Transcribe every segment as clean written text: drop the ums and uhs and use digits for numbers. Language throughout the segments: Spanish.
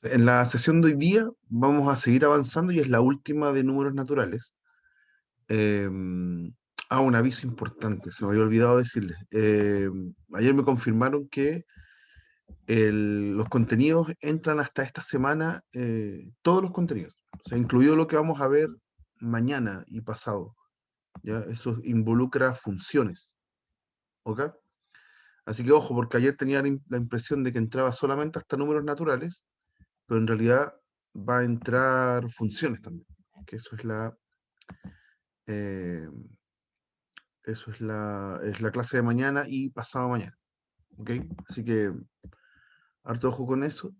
En la sesión de hoy día vamos a seguir avanzando y es la última de números naturales. Eh, un aviso importante, se me había olvidado decirles. Ayer me confirmaron que los contenidos entran hasta esta semana, todos los contenidos, o sea, incluido lo que vamos a ver mañana y pasado. ¿Ya? Eso involucra funciones, ¿ok? Así que ojo, porque ayer tenía la impresión de que entraba solamente hasta números naturales, pero en realidad va a entrar funciones también, que eh, es la clase de mañana y pasado mañana, ¿ok? Así que harto ojo con eso.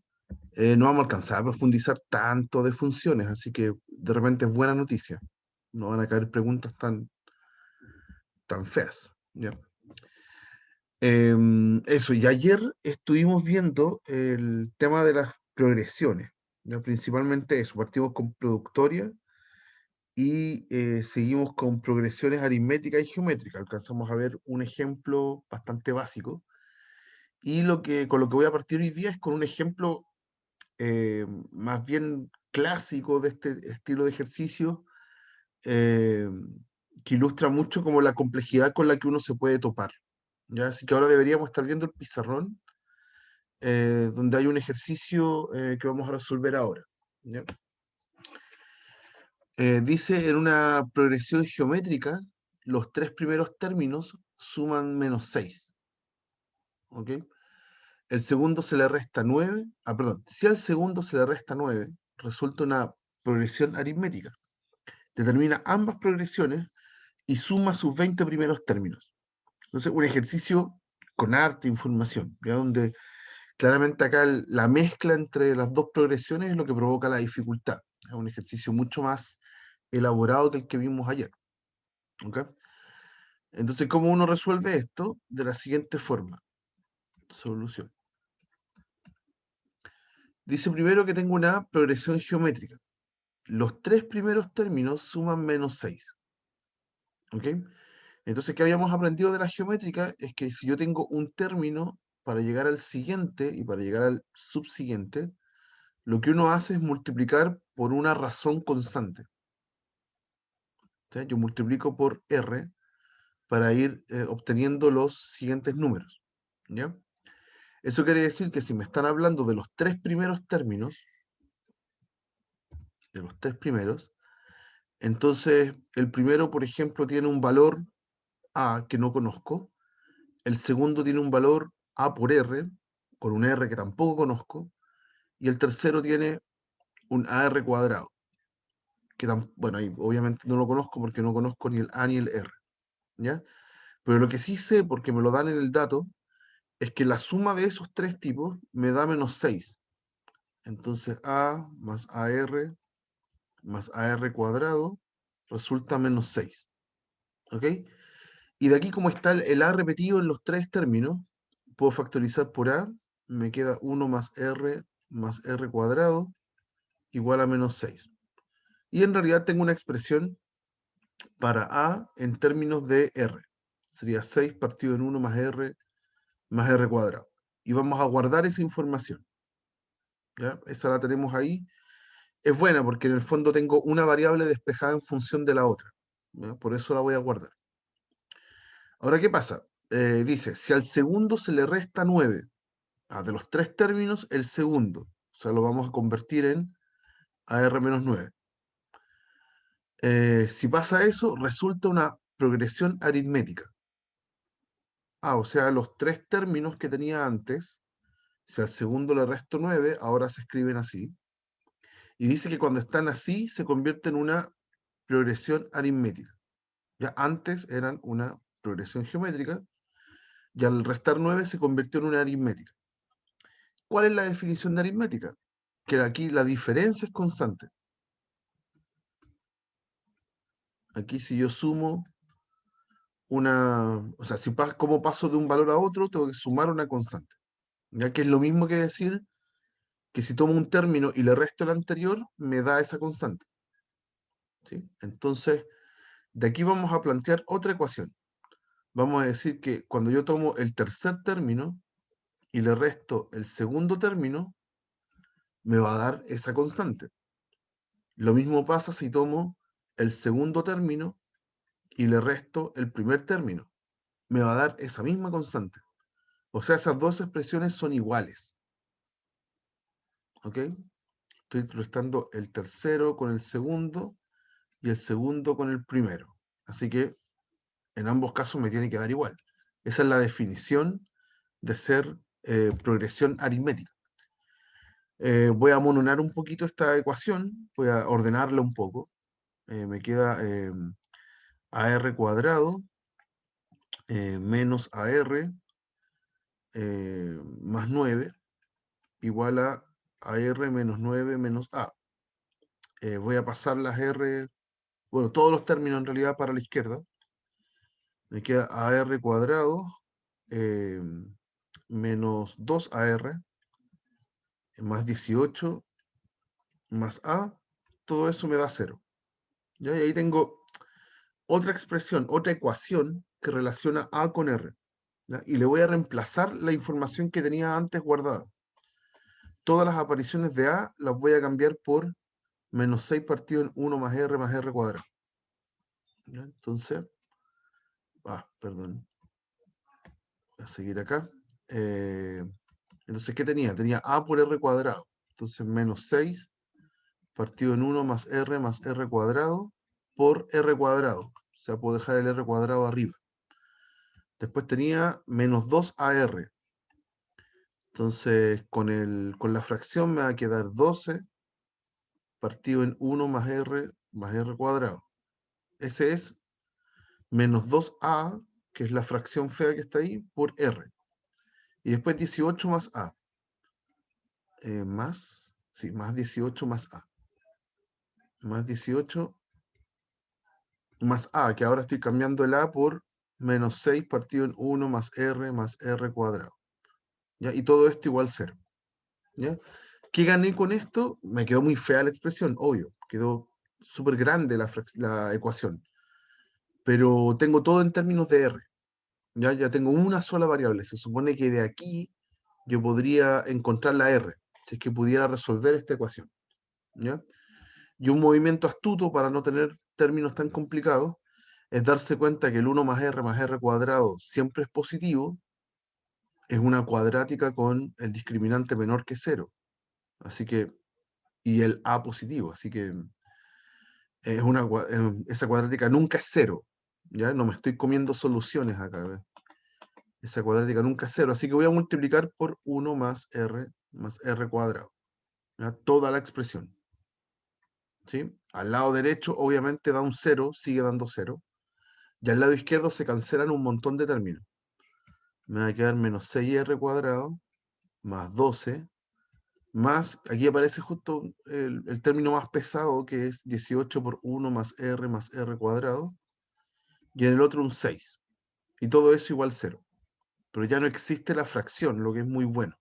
No vamos a alcanzar a profundizar tanto de funciones, así que de repente es buena noticia. No van a caer preguntas tan feas, ¿ya? Eso, y ayer estuvimos viendo el tema de las progresiones, ¿ya? Principalmente eso, partimos con productoria y seguimos con progresiones aritméticas y geométricas. Alcanzamos a ver un ejemplo bastante básico. Y con lo que voy a partir hoy día es con un ejemplo más bien clásico de este estilo de ejercicio, eh, que ilustra mucho como la complejidad con la que uno se puede topar. ¿Ya? Así que ahora deberíamos estar viendo el pizarrón, donde hay un ejercicio que vamos a resolver ahora. ¿Ya? Dice en una progresión geométrica, los tres primeros términos suman -6. ¿Ok? El segundo se le resta 9. Perdón. Si al segundo se le resta 9, resulta una progresión aritmética. Determina ambas progresiones y suma sus 20 primeros términos. Entonces, un ejercicio con harta información, ¿ya? Donde claramente acá la mezcla entre las dos progresiones es lo que provoca la dificultad. Es un ejercicio mucho más elaborado que el que vimos ayer. ¿Ok? Entonces, ¿cómo uno resuelve esto? De la siguiente forma. Solución. Dice primero que tengo una progresión geométrica. Los tres primeros términos suman -6. ¿Ok? Entonces, ¿qué habíamos aprendido de la geométrica? Es que si yo tengo un término para llegar al siguiente y para llegar al subsiguiente, lo que uno hace es multiplicar por una razón constante. ¿Sí? Yo multiplico por R para ir obteniendo los siguientes números. ¿Ya? Eso quiere decir que si me están hablando de los tres primeros términos, de los tres primeros, entonces el primero, por ejemplo, tiene un valor A que no conozco, el segundo tiene un valor A por R, con un R que tampoco conozco, y el tercero tiene un AR cuadrado, que bueno, ahí obviamente no lo conozco porque no conozco ni el A ni el R, ¿ya? Pero lo que sí sé, porque me lo dan en el dato, es que la suma de esos tres tipos me da -6. Entonces A más AR más AR cuadrado resulta -6. ¿Ok? Y de aquí, como está el A repetido en los tres términos, puedo factorizar por A, me queda 1 más R cuadrado igual a -6. Y en realidad tengo una expresión para A en términos de R. Sería 6 partido en 1 más R cuadrado. Y vamos a guardar esa información. ¿Ya? Esa la tenemos ahí. Es buena porque en el fondo tengo una variable despejada en función de la otra. ¿Ya? Por eso la voy a guardar. Ahora, ¿qué pasa? Dice, si al segundo se le resta 9, de los tres términos, el segundo. O sea, lo vamos a convertir en AR-9. Si pasa eso, resulta una progresión aritmética. O sea, los tres términos que tenía antes, si al segundo le resto 9, ahora se escriben así. Y dice que cuando están así, se convierte en una progresión aritmética. Ya antes eran una progresión geométrica, y al restar 9 se convirtió en una aritmética. ¿Cuál es la definición de aritmética? Que aquí la diferencia es constante. Aquí si yo sumo o sea, ¿cómo paso de un valor a otro? Tengo que sumar una constante. Ya que es lo mismo que decir que si tomo un término y le resto el anterior, me da esa constante. ¿Sí? Entonces, de aquí vamos a plantear otra ecuación. Vamos a decir que cuando yo tomo el tercer término y le resto el segundo término, me va a dar esa constante. Lo mismo pasa si tomo el segundo término y le resto el primer término. Me va a dar esa misma constante. O sea, esas dos expresiones son iguales. ¿Ok? Estoy restando el tercero con el segundo y el segundo con el primero. Así que en ambos casos me tiene que dar igual. Esa es la definición de ser progresión aritmética. Voy a mononar un poquito esta ecuación, voy a ordenarla un poco. Me queda AR cuadrado menos AR más 9 igual a AR menos 9 menos A. Voy a pasar las R, bueno, todos los términos en realidad para la izquierda. Me queda AR cuadrado menos 2AR más 18 más A. Todo eso me da 0. ¿Ya? Y ahí tengo otra expresión, otra ecuación que relaciona A con R. ¿Ya? Y le voy a reemplazar la información que tenía antes guardada. Todas las apariciones de A las voy a cambiar por menos 6 partido en 1 más R cuadrado. ¿Ya? Entonces, perdón, voy a seguir acá. Entonces, ¿qué tenía? Tenía A por R cuadrado. Entonces, menos 6 partido en 1 más R cuadrado por R cuadrado. O sea, puedo dejar el R cuadrado arriba. Después tenía menos 2AR. Entonces, con la fracción me va a quedar 12 partido en 1 más R cuadrado. Ese es menos 2A, que es la fracción fea que está ahí, por R. Y después 18 más A. Más 18 más A. Más 18 más A, que ahora estoy cambiando el A por menos 6 partido en 1 más R cuadrado. ¿Ya? Y todo esto igual 0. ¿Ya? ¿Qué gané con esto? Me quedó muy fea la expresión, obvio. Quedó súper grande la ecuación. Pero tengo todo en términos de R. Ya tengo una sola variable. Se supone que de aquí yo podría encontrar la R, si es que pudiera resolver esta ecuación. ¿Ya? Y un movimiento astuto para no tener términos tan complicados es darse cuenta que el 1 más R cuadrado siempre es positivo, es una cuadrática con el discriminante menor que 0. Así que, y el A positivo, así que esa cuadrática nunca es 0. ¿Ya? No me estoy comiendo soluciones acá. ¿Ves? Esa cuadrática nunca es 0, así que voy a multiplicar por 1 más R cuadrado. ¿Ya? Toda la expresión. ¿Sí? Al lado derecho, obviamente, da un 0, sigue dando 0. Y al lado izquierdo se cancelan un montón de términos. Me va a quedar menos 6R cuadrado más 12, más, aquí aparece justo el término más pesado, que es 18 por 1 más R cuadrado, y en el otro un 6. Y todo eso igual 0. Pero ya no existe la fracción, lo que es muy bueno.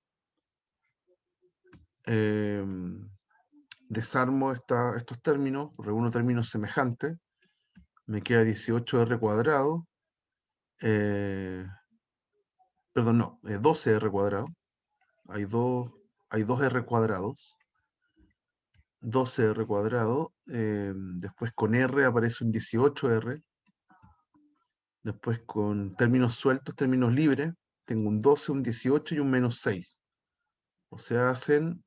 Desarmo estos términos, reúno términos semejantes, me queda 18R cuadrado, perdón, no, 12R cuadrado, hay dos R cuadrados, 12R cuadrado, después con R aparece un 18R, después con términos sueltos, términos libres, tengo un 12, un 18 y un menos 6. O sea, hacen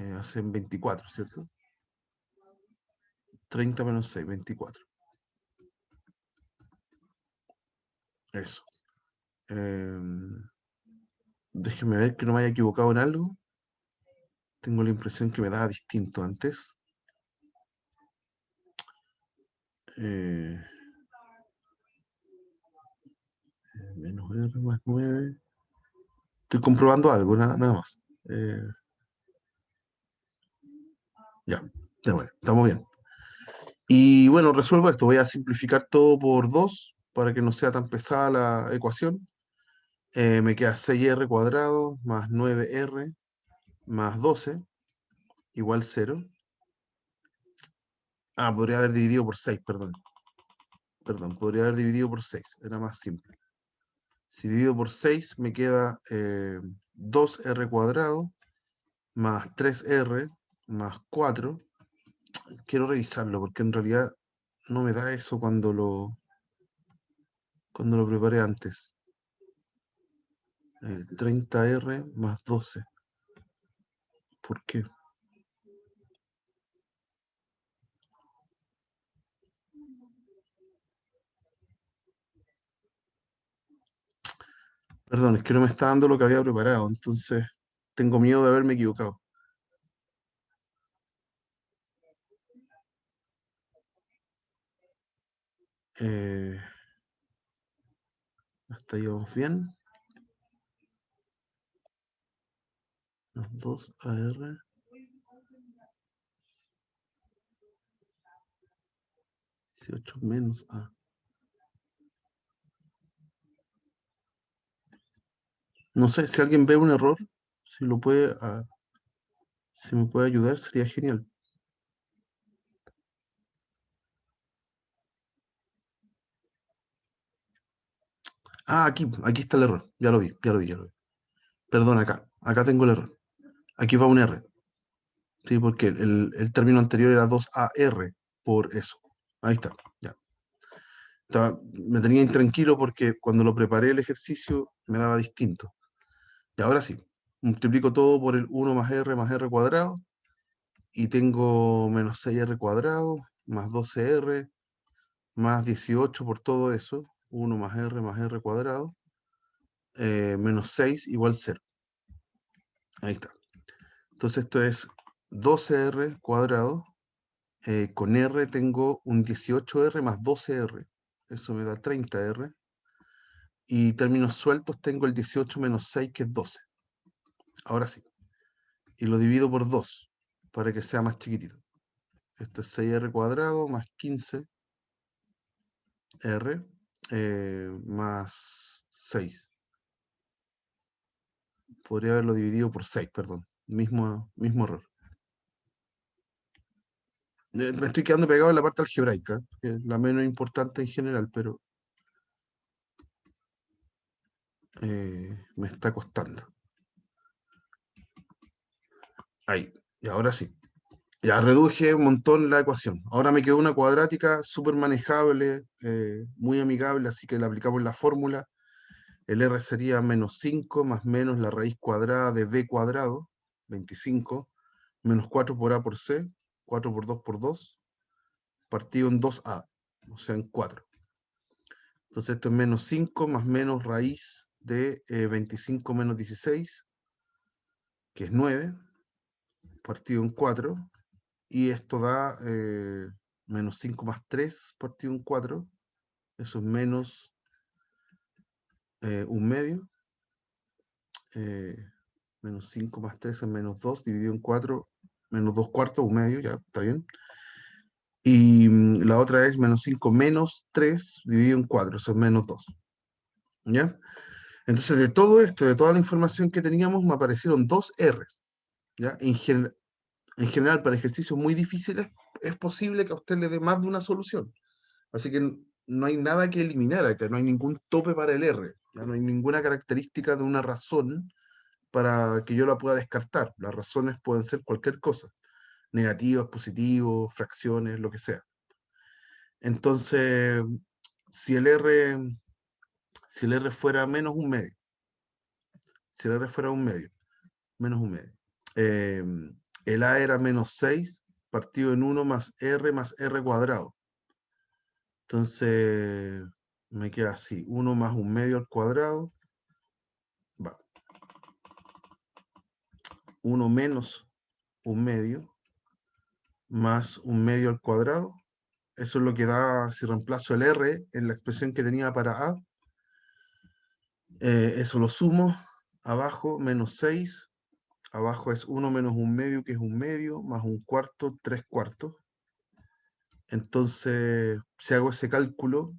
24, ¿cierto? 30 menos 6, 24. Eso. Déjeme ver que no me haya equivocado en algo. Tengo la impresión que me daba distinto antes. Eh, menos R más 9. Estoy comprobando algo, nada más. Ya, bueno, estamos bien. Y bueno, resuelvo esto. Voy a simplificar todo por 2 para que no sea tan pesada la ecuación. Me queda 6R cuadrado más 9R más 12 igual 0. Podría haber dividido por 6, perdón. Perdón, podría haber dividido por 6. Era más simple. Si divido por 6 me queda 2r cuadrado más 3r más 4. Quiero revisarlo porque en realidad no me da eso cuando lo preparé antes. 30r más 12. ¿Por qué? Perdón, es que no me está dando lo que había preparado, entonces tengo miedo de haberme equivocado. Eh, Hasta ahí vamos bien. Más 2AR. 18 menos A. No sé, si alguien ve un error, si lo puede, si me puede ayudar, sería genial. Ah, aquí está el error. Ya lo vi, ya lo vi, ya lo vi. Perdón, acá tengo el error. Aquí va un R. Sí, porque el término anterior era 2AR, por eso. Ahí está, ya. Me tenía intranquilo porque cuando lo preparé el ejercicio me daba distinto. Y ahora sí, multiplico todo por el 1 más R cuadrado y tengo menos 6R cuadrado más 12R más 18 por todo eso. 1 más R cuadrado menos 6 igual 0. Ahí está. Entonces esto es 12R cuadrado. Con R tengo un 18R más 12R. Eso me da 30R. Y términos sueltos tengo el 18 menos 6, que es 12. Ahora sí. Y lo divido por 2 para que sea más chiquitito. Esto es 6R cuadrado más 15R más 6. Podría haberlo dividido por 6, perdón. Mismo error. Me estoy quedando pegado en la parte algebraica, que es la menos importante en general, pero me está costando. Ahí, y ahora sí. Ya reduje un montón la ecuación. Ahora me quedó una cuadrática súper manejable, muy amigable, así que le aplicamos la fórmula. El R sería menos 5 más menos la raíz cuadrada de B cuadrado, 25, menos 4 por A por C, 4 por 2, partido en 2A, o sea, en 4. Entonces esto es menos 5 más menos raíz de 25 menos 16, que es 9, partido en 4, y esto da menos 5 más 3 partido en 4, eso es menos un medio, eh, menos 5 más 3 es menos 2, dividido en 4, menos 2 cuartos, un medio, ya, está bien. Y la otra es menos 5 menos 3 dividido en 4, eso es menos 2, ¿ya? Entonces de todo esto, de toda la información que teníamos, me aparecieron dos R's, ¿ya? En general, para ejercicios muy difíciles, es posible que a usted le dé más de una solución. Así que no hay nada que eliminar acá, no hay ningún tope para el R, ¿ya? No hay ninguna característica de una razón para que yo la pueda descartar. Las razones pueden ser cualquier cosa, negativos, positivos, fracciones, lo que sea. Entonces, si el R, si el R fuera menos un medio, si el R fuera un medio, menos un medio, eh, el A era menos 6 partido en 1 más R cuadrado. Entonces, me queda así, 1 más un medio al cuadrado, va, 1 menos un medio más un medio al cuadrado. Eso es lo que da si reemplazo el R en la expresión que tenía para A. Eso lo sumo. Abajo, menos 6. Abajo es 1 menos un medio, que es un medio, más un cuarto, 3 cuartos. Entonces, si hago ese cálculo,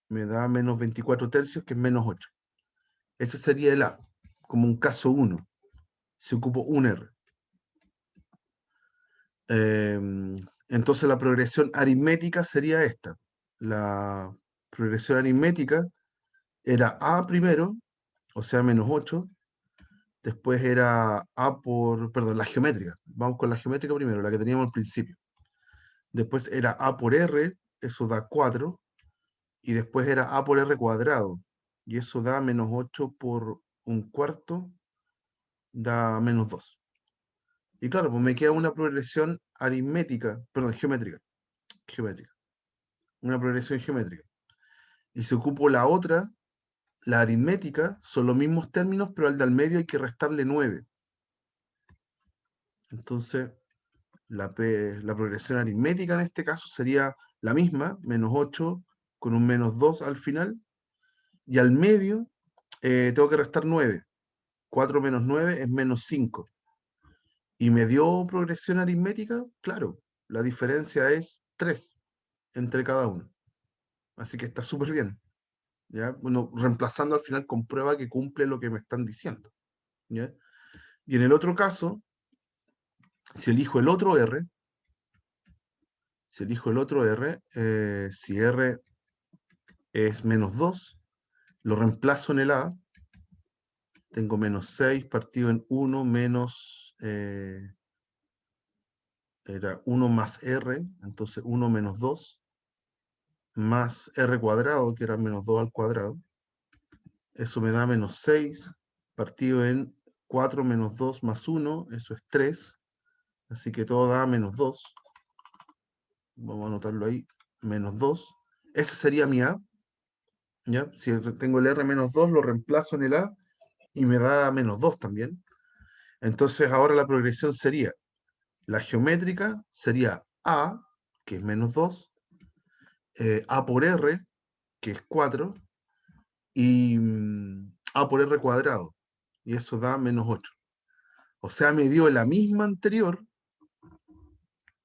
me da menos 24 tercios, que es menos 8. Ese sería el A, como un caso 1. Si ocupo un R. Entonces la progresión aritmética sería esta. La progresión aritmética era A primero, o sea, menos 8. Después era A por, perdón, la geométrica. Vamos con la geométrica primero, la que teníamos al principio. Después era A por R, eso da 4. Y después era A por R cuadrado. Y eso da menos 8 por un cuarto, da menos 2. Y claro, pues me queda una progresión aritmética, perdón, geométrica. Geométrica. Una progresión geométrica. Y si ocupo la otra, la aritmética, son los mismos términos, pero al del medio hay que restarle 9. Entonces, la progresión aritmética en este caso sería la misma, menos 8 con un menos 2 al final, y al medio tengo que restar 9. 4 menos 9 es menos 5. ¿Y me dio progresión aritmética? Claro, la diferencia es 3 entre cada uno. Así que está súper bien. ¿Ya? Bueno, reemplazando al final comprueba que cumple lo que me están diciendo. ¿Ya? Y en el otro caso, si elijo el otro R, si R es menos 2, lo reemplazo en el A, tengo menos 6 partido en 1 menos, era 1 más R, entonces 1 menos 2, más R cuadrado, que era menos 2 al cuadrado, eso me da menos 6 partido en 4 menos 2 más 1, eso es 3, así que todo da menos 2, vamos a anotarlo ahí, menos 2, ese sería mi A, ¿ya? Si tengo el R menos 2, lo reemplazo en el A, y me da menos 2 también. Entonces ahora la progresión sería, la geométrica sería A, que es menos 2, A por R, que es 4, y A por R cuadrado, y eso da menos 8. O sea, me dio la misma anterior,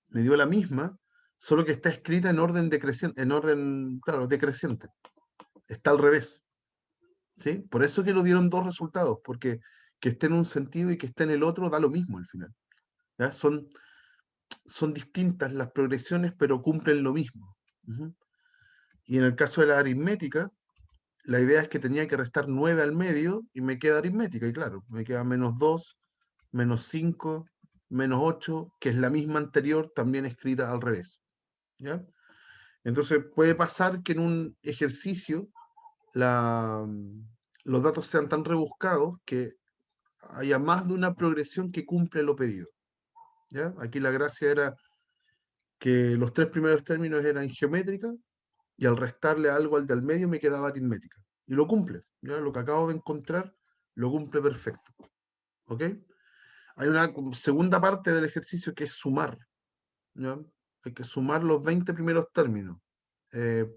me dio la misma, solo que está escrita en orden decreciente, claro, decreciente. Está al revés. ¿Sí? Por eso que nos dieron dos resultados, porque que esté en un sentido y que esté en el otro da lo mismo al final. ¿Ya? Son distintas las progresiones, pero cumplen lo mismo. Ujú. Y en el caso de la aritmética, la idea es que tenía que restar 9 al medio y me queda aritmética. Y claro, me queda menos 2, menos 5, menos 8, que es la misma anterior, también escrita al revés. ¿Ya? Entonces puede pasar que en un ejercicio la, los datos sean tan rebuscados que haya más de una progresión que cumple lo pedido. ¿Ya? Aquí la gracia era que los tres primeros términos eran geométricas y al restarle algo al del medio me quedaba aritmética. Y lo cumple. ¿Ya? Lo que acabo de encontrar lo cumple perfecto. ¿Ok? Hay una segunda parte del ejercicio que es sumar. ¿Ya? Hay que sumar los 20 primeros términos. Eh,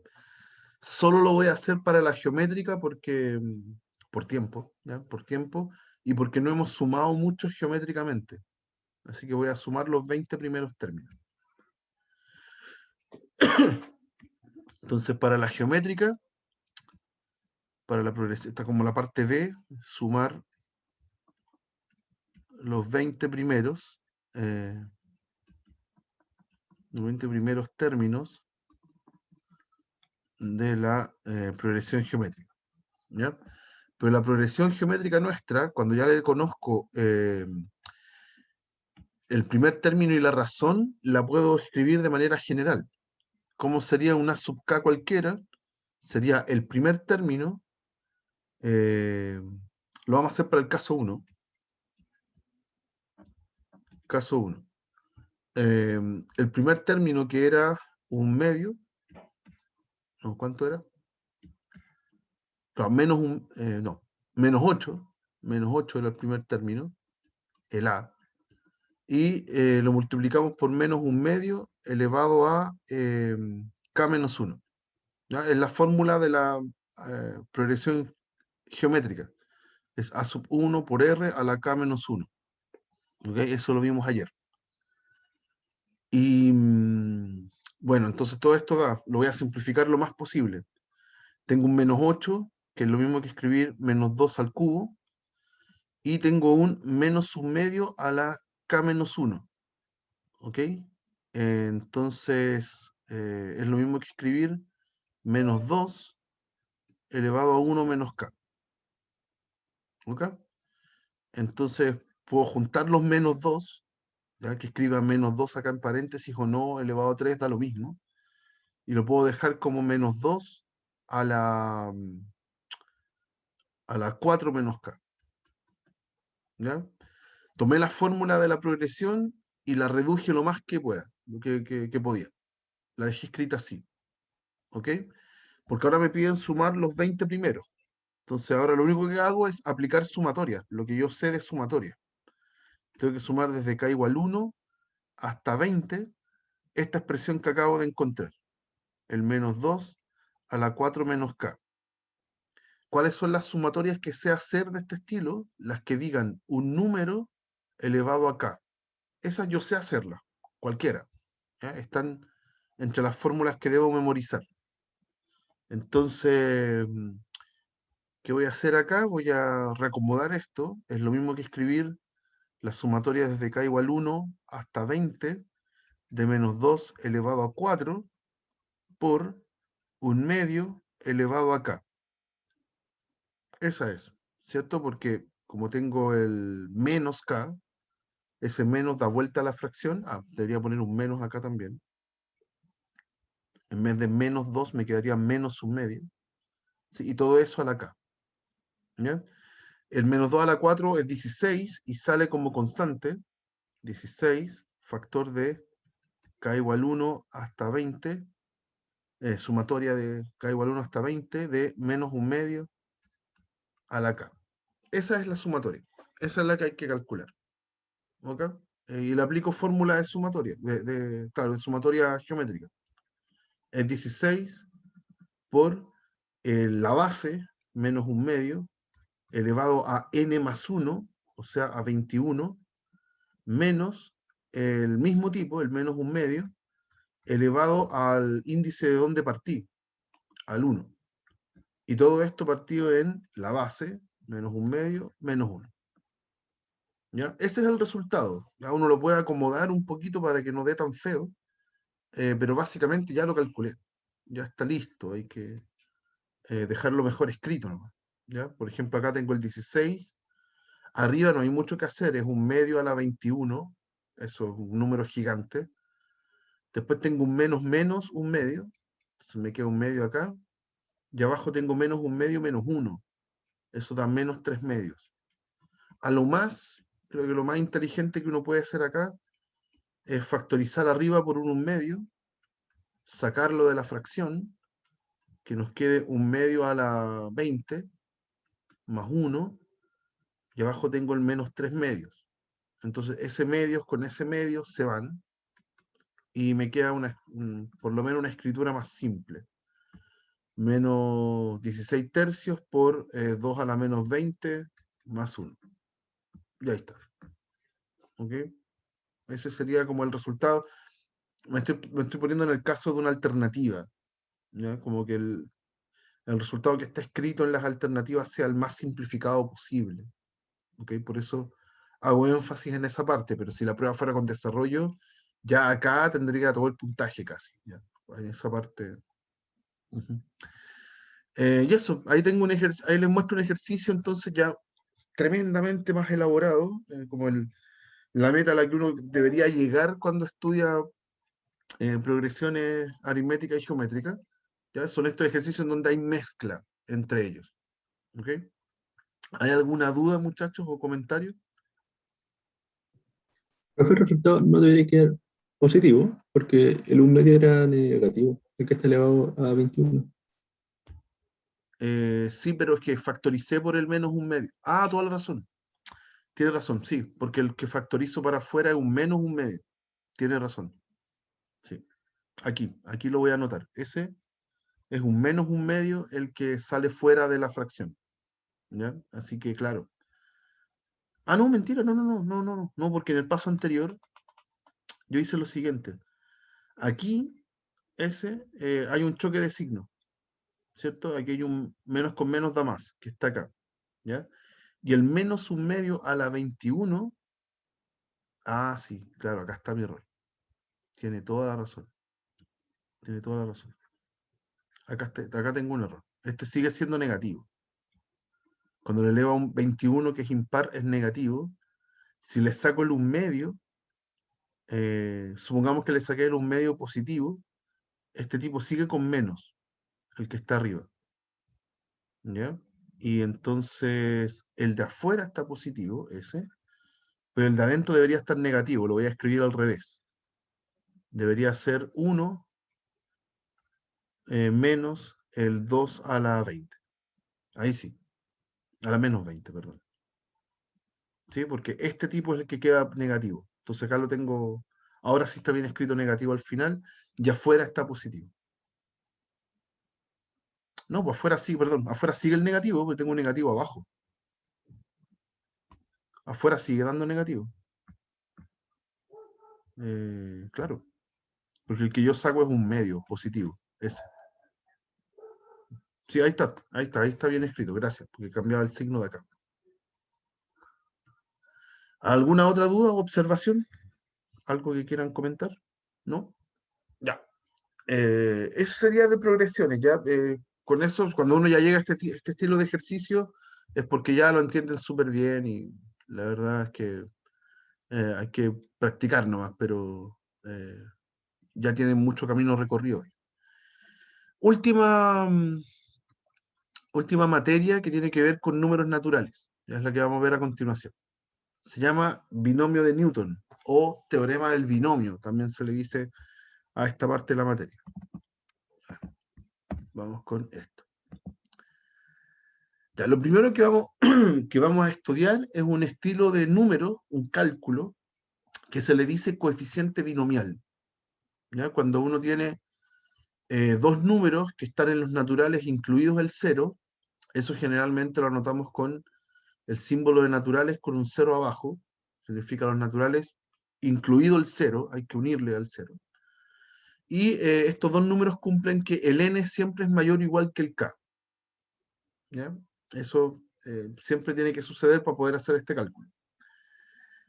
Solo lo voy a hacer para la geométrica porque por tiempo, ¿ya? Por tiempo y porque no hemos sumado mucho geométricamente. Así que voy a sumar los 20 primeros términos. Entonces, para la geométrica, para la progresión, está como la parte B, sumar los 20 primeros, los 20 primeros términos de la progresión geométrica. ¿Ya? Pero la progresión geométrica nuestra, cuando ya le conozco el primer término y la razón, la puedo escribir de manera general. ¿Cómo sería una sub k cualquiera? Sería el primer término, lo vamos a hacer para el caso 1. Caso 1. El primer término que era un medio, no, ¿cuánto era? Claro, menos 8 era el primer término, el A, y lo multiplicamos por menos un medio elevado a k menos 1. ¿Ya? Es la fórmula de la progresión geométrica. Es a sub 1 por r a la k menos 1. ¿Okay? Eso lo vimos ayer. Y bueno, entonces todo esto lo voy a simplificar lo más posible. Tengo un menos 8, que es lo mismo que escribir menos 2 al cubo, y tengo un menos un medio a la k menos 1. ¿Ok? Entonces, es lo mismo que escribir menos 2 elevado a 1 menos k. ¿Ok? Entonces, puedo juntar los menos 2, ya que escriba menos 2 acá en paréntesis o no, elevado a 3 da lo mismo. Y lo puedo dejar como menos 2 a la 4 menos k. ¿Ya? Tomé la fórmula de la progresión y la reduje lo más que pueda, lo que podía. La dejé escrita así. ¿Ok? Porque ahora me piden sumar los 20 primeros. Entonces ahora lo único que hago es aplicar sumatoria, lo que yo sé de sumatoria. Tengo que sumar desde k igual 1 hasta 20 esta expresión que acabo de encontrar. El menos 2 a la 4 menos k. ¿Cuáles son las sumatorias que sé hacer de este estilo? Las que digan un número elevado a k. Esas yo sé hacerlas, cualquiera. ¿Ya? Están entre las fórmulas que debo memorizar. Entonces, ¿qué voy a hacer acá? Voy a reacomodar esto. Es lo mismo que escribir la sumatoria desde k igual 1 hasta 20 de menos 2 elevado a 4 por un medio elevado a k. Esa es, ¿cierto? Porque como tengo el menos k, ese menos da vuelta a la fracción. Debería poner un menos acá también. En vez de menos 2 me quedaría menos un medio. ¿Sí? Y todo eso a la k. ¿Ya? El menos 2 a la 4 es 16 y sale como constante. 16, factor de k igual 1 hasta 20, sumatoria de k igual 1 hasta 20 de menos un medio a la k. Esa es la sumatoria. Esa es la que hay que calcular. ¿Ok? Y le aplico fórmula de sumatoria, claro, de sumatoria geométrica. Es 16 por la base menos un medio elevado a n más 1, o sea, a 21, menos el mismo tipo, el menos un medio, elevado al índice de donde partí, al 1. Y todo esto partido en la base, menos un medio, menos 1. ¿Ya? Ese es el resultado. Ya uno lo puede acomodar un poquito para que no dé tan feo, pero básicamente ya lo calculé. Ya está listo, hay que dejarlo mejor escrito nomás. ¿Ya? Por ejemplo, acá tengo el 16. Arriba no hay mucho que hacer, es un medio a la 21. Eso es un número gigante. Después tengo un menos menos un medio. Entonces me queda un medio acá. Y abajo tengo menos un medio menos 1. Eso da menos 3 medios. A lo más, creo que lo más inteligente que uno puede hacer acá es factorizar arriba por un medio, sacarlo de la fracción, que nos quede un medio a la 20 más 1, y abajo tengo el menos 3 medios. Entonces ese medio con ese medio se van y me queda por lo menos una escritura más simple. Menos 16 tercios por 2 a la menos 20 más 1. Y ahí está. ¿Ok? Ese sería como el resultado. Me estoy poniendo en el caso de una alternativa. ¿Ya? Como que el resultado que está escrito en las alternativas sea el más simplificado posible. ¿Ok? Por eso hago énfasis en esa parte, pero si la prueba fuera con desarrollo, ya acá tendría todo el puntaje casi. ¿Ya? En esa parte. Ujú. Y eso, ahí tengo ahí les muestro un ejercicio entonces ya tremendamente más elaborado, como la meta a la que uno debería llegar cuando estudia progresiones aritméticas y geométricas. ¿Ya? Son estos ejercicios en donde hay mezcla entre ellos. ¿Ok? ¿Hay alguna duda, muchachos, o comentario? Profe, el resultado no debería quedar positivo, porque el 1 medio era negativo, el que está elevado a 21. Sí, pero es que factoricé por el menos un medio. Toda la razón. Tiene razón, sí, porque el que factorizo para afuera es un menos un medio. Tiene razón. Sí. Aquí lo voy a anotar. Ese es un menos un medio el que sale fuera de la fracción. ¿Ya? Así que, claro. No, mentira, no, porque en el paso anterior yo hice lo siguiente. Aquí, hay un choque de signo, ¿cierto? Aquí hay un menos con menos da más, que está acá, ¿ya? Y el menos un medio a la 21, sí, claro, acá está mi error. Tiene toda la razón, tiene toda la razón. Acá tengo un error. este sigue siendo negativo. Cuando le elevo a un 21 que es impar, es negativo. Si le saco el 1/2, supongamos que le saqué el 1/2 positivo, este tipo sigue con menos, el que está arriba. ¿Ya? Y entonces el de afuera está positivo, ese, pero el de adentro debería estar negativo, lo voy a escribir al revés. Debería ser 1 menos el 2 a la 20. Ahí sí, a la menos 20, perdón. ¿Sí? Porque este tipo es el que queda negativo. Entonces acá lo tengo, ahora sí está bien escrito negativo al final, y afuera está positivo. No, pues afuera sí, perdón, afuera sigue el negativo, porque tengo un negativo abajo. Afuera sigue dando negativo. Claro, porque el que yo saco es un medio positivo, ese. Sí, ahí está bien escrito, gracias, porque cambiaba el signo de acá. ¿Alguna otra duda o observación? ¿Algo que quieran comentar? ¿No? Ya. Eso sería de progresiones, ya. Con eso, cuando uno ya llega a este estilo de ejercicio, es porque ya lo entienden súper bien y la verdad es que hay que practicar nomás, pero ya tienen mucho camino recorrido. Última, última materia que tiene que ver con números naturales, ya es la que vamos a ver a continuación. Se llama binomio de Newton o teorema del binomio, también se le dice a esta parte de la materia. Vamos con esto. Ya, lo primero que vamos a estudiar es un estilo de número, un cálculo, que se le dice coeficiente binomial. ¿Ya? Cuando uno tiene dos números que están en los naturales incluidos el cero, eso generalmente lo anotamos con el símbolo de naturales con un cero abajo, significa los naturales incluido el cero, hay que unirle al cero. Y estos dos números cumplen que el n siempre es mayor o igual que el k. ¿Ya? Eso siempre tiene que suceder para poder hacer este cálculo.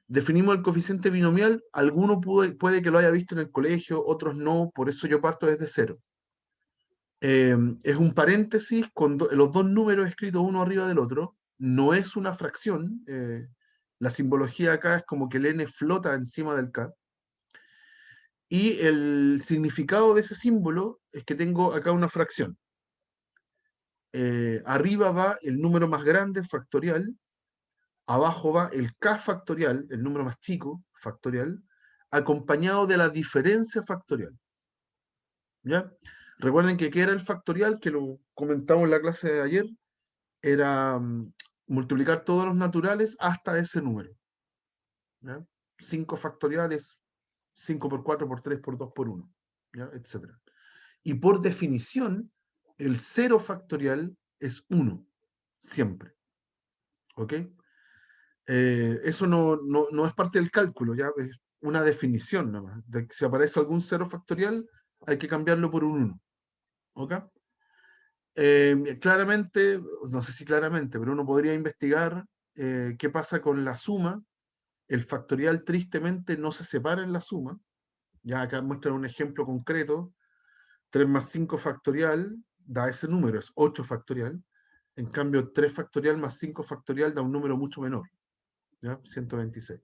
Definimos el coeficiente binomial, alguno puede que lo haya visto en el colegio, otros no, por eso yo parto desde cero. Es un paréntesis con los dos números escritos uno arriba del otro, no es una fracción, la simbología acá es como que el n flota encima del k, y el significado de ese símbolo es que tengo acá una fracción. Arriba va el número más grande, factorial, abajo va el k factorial, el número más chico, factorial, acompañado de la diferencia factorial. ¿Ya? Recuerden que ¿qué era el factorial? Que lo comentamos en la clase de ayer, era multiplicar todos los naturales hasta ese número. ¿Ya? 5 factoriales, 5 por 4 por 3 por 2 por 1, ¿ya? Etc. Y por definición, el 0 factorial es 1, siempre. ¿Ok? Eso no es parte del cálculo, ya es una definición nomás. Si aparece algún 0 factorial, hay que cambiarlo por un 1. ¿Ok? Claramente, no sé si claramente, pero uno podría investigar qué pasa con la suma. El factorial tristemente no se separa en la suma. Ya acá muestran un ejemplo concreto. 3 más 5 factorial da ese número, es 8 factorial. En cambio, 3 factorial más 5 factorial da un número mucho menor, ¿ya? 126.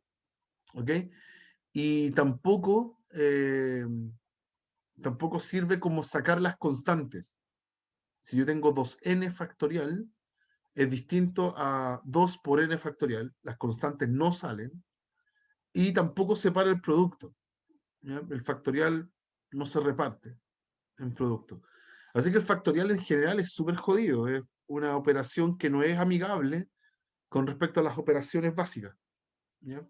¿Ok? Y tampoco sirve como sacar las constantes. Si yo tengo 2n factorial, es distinto a 2 por n factorial, las constantes no salen, y tampoco separa el producto. ¿Ya? El factorial no se reparte en producto. Así que el factorial en general es súper jodido, es una operación que no es amigable con respecto a las operaciones básicas. ¿Ya?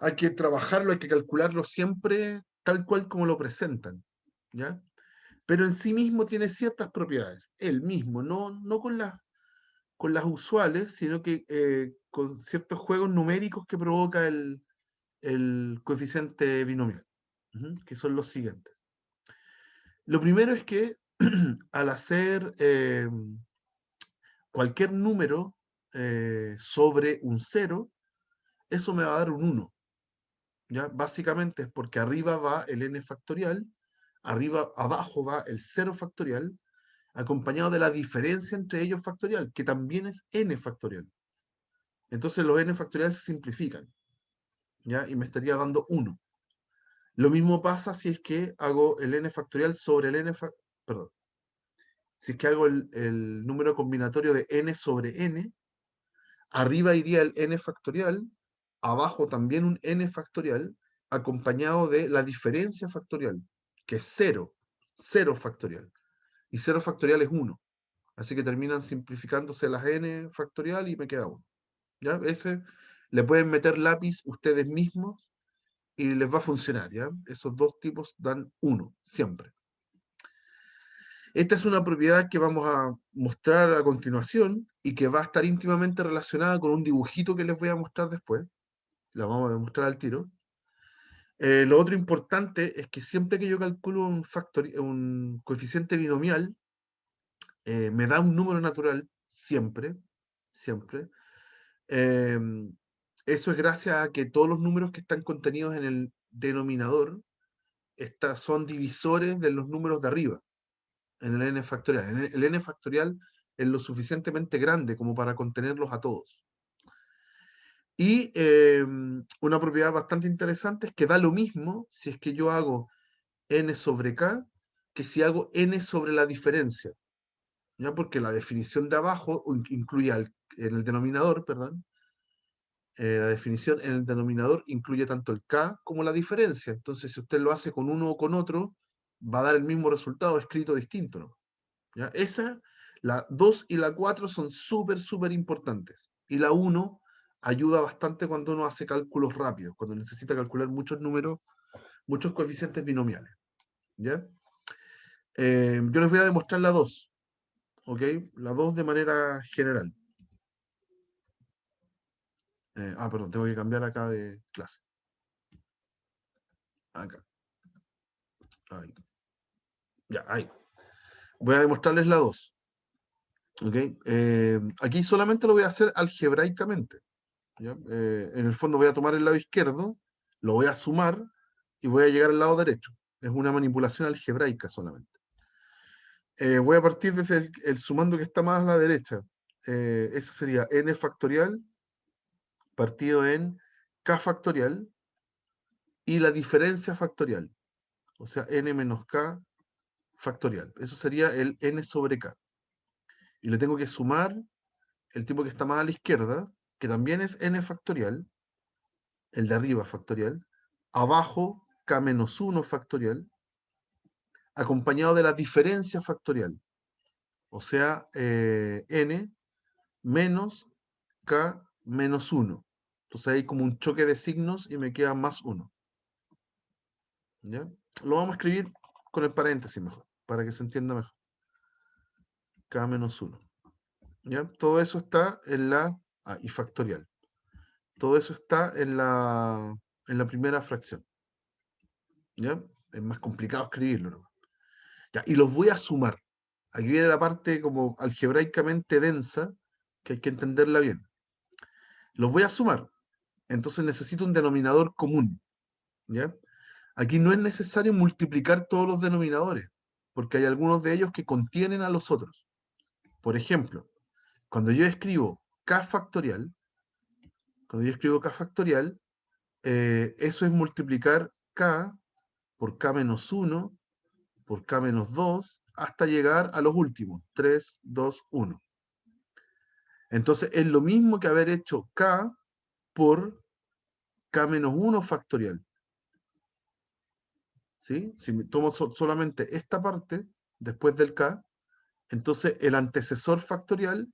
Hay que trabajarlo, hay que calcularlo siempre tal cual como lo presentan. ¿Ya? Pero en sí mismo tiene ciertas propiedades, él mismo, no con las usuales, sino que con ciertos juegos numéricos que provoca el coeficiente binomial, que son los siguientes. Lo primero es que al hacer cualquier número sobre un 0, eso me va a dar un 1. ¿Ya? Básicamente es porque arriba va el n factorial, abajo va el 0 factorial, acompañado de la diferencia entre ellos factorial, que también es n factorial. Entonces los n factoriales se simplifican, ¿ya? Y me estaría dando 1. Lo mismo pasa si es que hago el n factorial sobre el perdón. Si es que hago el número combinatorio de n sobre n, arriba iría el n factorial, abajo también un n factorial, acompañado de la diferencia factorial, que es 0, 0 factorial. Y 0 factorial es 1. Así que terminan simplificándose las n factorial y me queda 1. ¿Ya? Ese le pueden meter lápiz ustedes mismos y les va a funcionar, ¿ya? Esos dos tipos dan 1, siempre. Esta es una propiedad que vamos a mostrar a continuación y que va a estar íntimamente relacionada con un dibujito que les voy a mostrar después. La vamos a demostrar al tiro. Lo otro importante es que siempre que yo calculo un coeficiente binomial, me da un número natural, siempre, siempre. Eso es gracias a que todos los números que están contenidos en el denominador son divisores de los números de arriba, en el n factorial. El n factorial es lo suficientemente grande como para contenerlos a todos. Y una propiedad bastante interesante es que da lo mismo si es que yo hago n sobre k que si hago n sobre la diferencia. ¿Ya? Porque la definición de abajo incluye en el denominador, perdón, la definición en el denominador incluye tanto el k como la diferencia. Entonces, si usted lo hace con uno o con otro, va a dar el mismo resultado escrito distinto, ¿no? ¿Ya? La 2 y la 4 son súper, súper importantes. Y la 1 ayuda bastante cuando uno hace cálculos rápidos, cuando necesita calcular muchos números, muchos coeficientes binomiales. ¿Ya? Yo les voy a demostrar la 2. ¿Ok? La 2 de manera general. Perdón, tengo que cambiar acá de clase. Acá. Ahí. Ya, ahí. Voy a demostrarles la 2. ¿Ok? Aquí solamente lo voy a hacer algebraicamente. ¿Ya? En el fondo voy a tomar el lado izquierdo, lo voy a sumar y voy a llegar al lado derecho. Es una manipulación algebraica solamente. Voy a partir desde el sumando que está más a la derecha. Eso sería n factorial partido en k factorial y la diferencia factorial. O sea, n menos k factorial. Eso sería el n sobre k. Y le tengo que sumar el tipo que está más a la izquierda, que también es n factorial, el de arriba factorial, abajo k menos 1 factorial, acompañado de la diferencia factorial, o sea, n menos k menos 1. Entonces hay como un choque de signos y me queda más 1. ¿Ya? Lo vamos a escribir con el paréntesis mejor, para que se entienda mejor. K menos 1. ¿Ya? Todo eso está en la... y factorial. Todo eso está en la primera fracción. ¿Ya? Es más complicado escribirlo, ¿no? Ya, y los voy a sumar. Aquí viene la parte como algebraicamente densa, que hay que entenderla bien. Los voy a sumar. Entonces necesito un denominador común. ¿Ya? Aquí no es necesario multiplicar todos los denominadores, porque hay algunos de ellos que contienen a los otros. Por ejemplo, cuando yo escribo k factorial, eso es multiplicar k por k menos 1, por k menos 2, hasta llegar a los últimos, 3, 2, 1. Entonces es lo mismo que haber hecho k por k menos 1 factorial. ¿Sí? Si me tomo solamente esta parte, después del k, entonces el antecesor factorial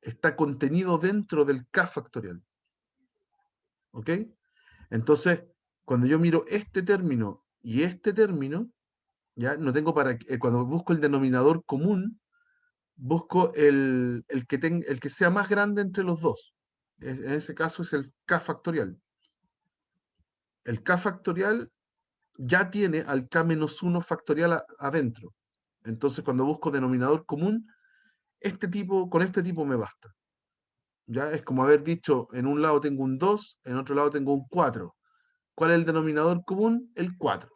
está contenido dentro del k factorial. ¿Ok? Entonces, cuando yo miro este término y este término, ya no tengo cuando busco el denominador común, busco el que sea más grande entre los dos. En ese caso es el k factorial. El k factorial ya tiene al k menos 1 factorial adentro. Entonces, cuando busco denominador común, con este tipo me basta. Ya es como haber dicho, en un lado tengo un 2, en otro lado tengo un 4. ¿Cuál es el denominador común? El 4.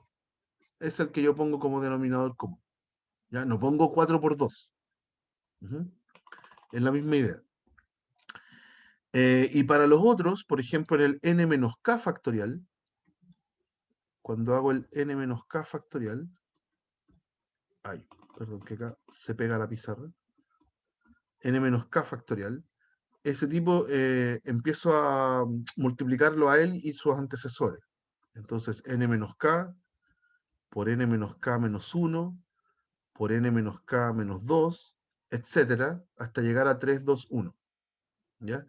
Es el que yo pongo como denominador común. Ya no pongo 4 por 2. Es la misma idea. Y para los otros, por ejemplo, en el n menos k factorial, cuando hago el n menos k factorial, ay, perdón, que acá se pega la pizarra, n menos k factorial, ese tipo empiezo a multiplicarlo a él y sus antecesores. Entonces, n menos k por n menos k menos 1, por n menos k menos 2, etcétera, hasta llegar a 3, 2, 1. ¿Ya?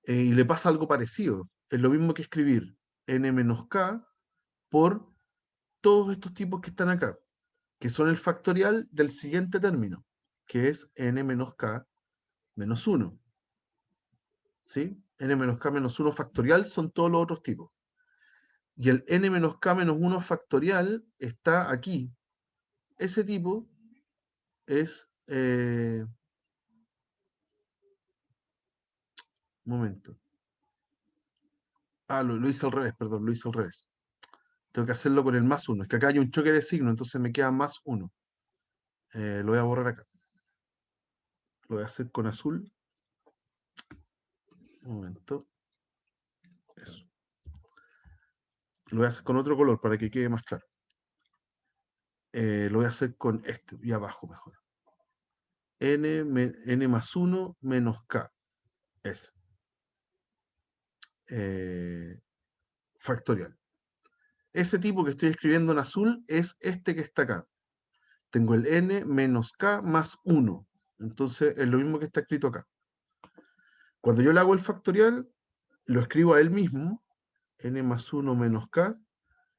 Y le pasa algo parecido. Es lo mismo que escribir n menos k por todos estos tipos que están acá, que son el factorial del siguiente término, que es n menos k menos 1. ¿Sí? N menos k menos 1 factorial son todos los otros tipos. Y el n menos k menos 1 factorial está aquí. Ese tipo es... un momento. Ah, lo hice al revés, perdón, lo hice al revés. Tengo que hacerlo con el más 1. Es que acá hay un choque de signo, entonces me queda más 1. Lo voy a borrar acá. Lo voy a hacer con azul. Un momento. Eso. Lo voy a hacer con otro color para que quede más claro. Lo voy a hacer con este, y abajo mejor. N más 1 menos K. Es. Factorial. Ese tipo que estoy escribiendo en azul es este que está acá. Tengo el N menos K más 1. Entonces es lo mismo que está escrito acá. Cuando yo le hago el factorial, lo escribo a él mismo, N más 1 menos K,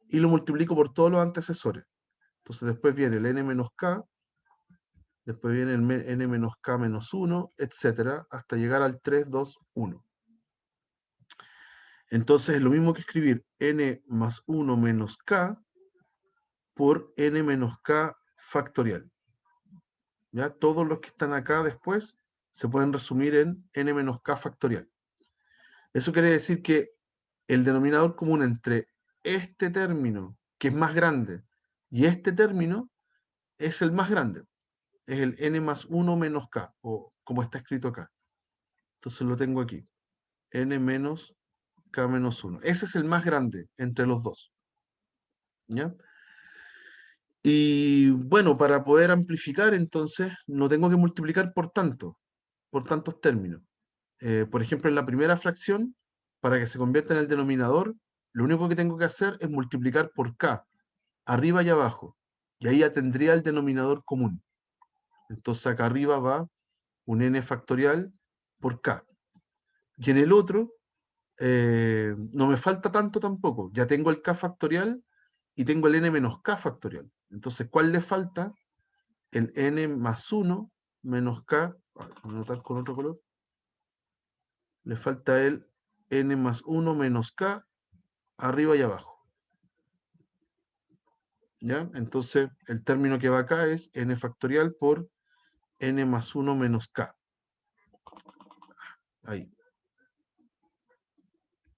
y lo multiplico por todos los antecesores. Entonces después viene el N menos K, después viene el N menos K menos 1, etcétera, hasta llegar al 3, 2, 1. Entonces es lo mismo que escribir N más 1 menos K por N menos K factorial. ¿Ya? Todos los que están acá después se pueden resumir en N menos K factorial. Eso quiere decir que el denominador común entre este término, que es más grande, y este término es el más grande. Es el n más 1 menos k, o como está escrito acá. Entonces lo tengo aquí. N menos k menos 1. Ese es el más grande entre los dos. ¿Ya? Y bueno, para poder amplificar, entonces, no tengo que multiplicar por tantos términos. Por ejemplo, en la primera fracción, para que se convierta en el denominador, lo único que tengo que hacer es multiplicar por k, arriba y abajo. Y ahí ya tendría el denominador común. Entonces acá arriba va un n factorial por k. Y en el otro, no me falta tanto tampoco. Ya tengo el k factorial y tengo el n menos k factorial. Entonces, ¿cuál le falta? El n más 1 menos k. Voy a anotar con otro color. Le falta el n más 1 menos k arriba y abajo. ¿Ya? Entonces, el término que va acá es n factorial por n más 1 menos k. Ahí.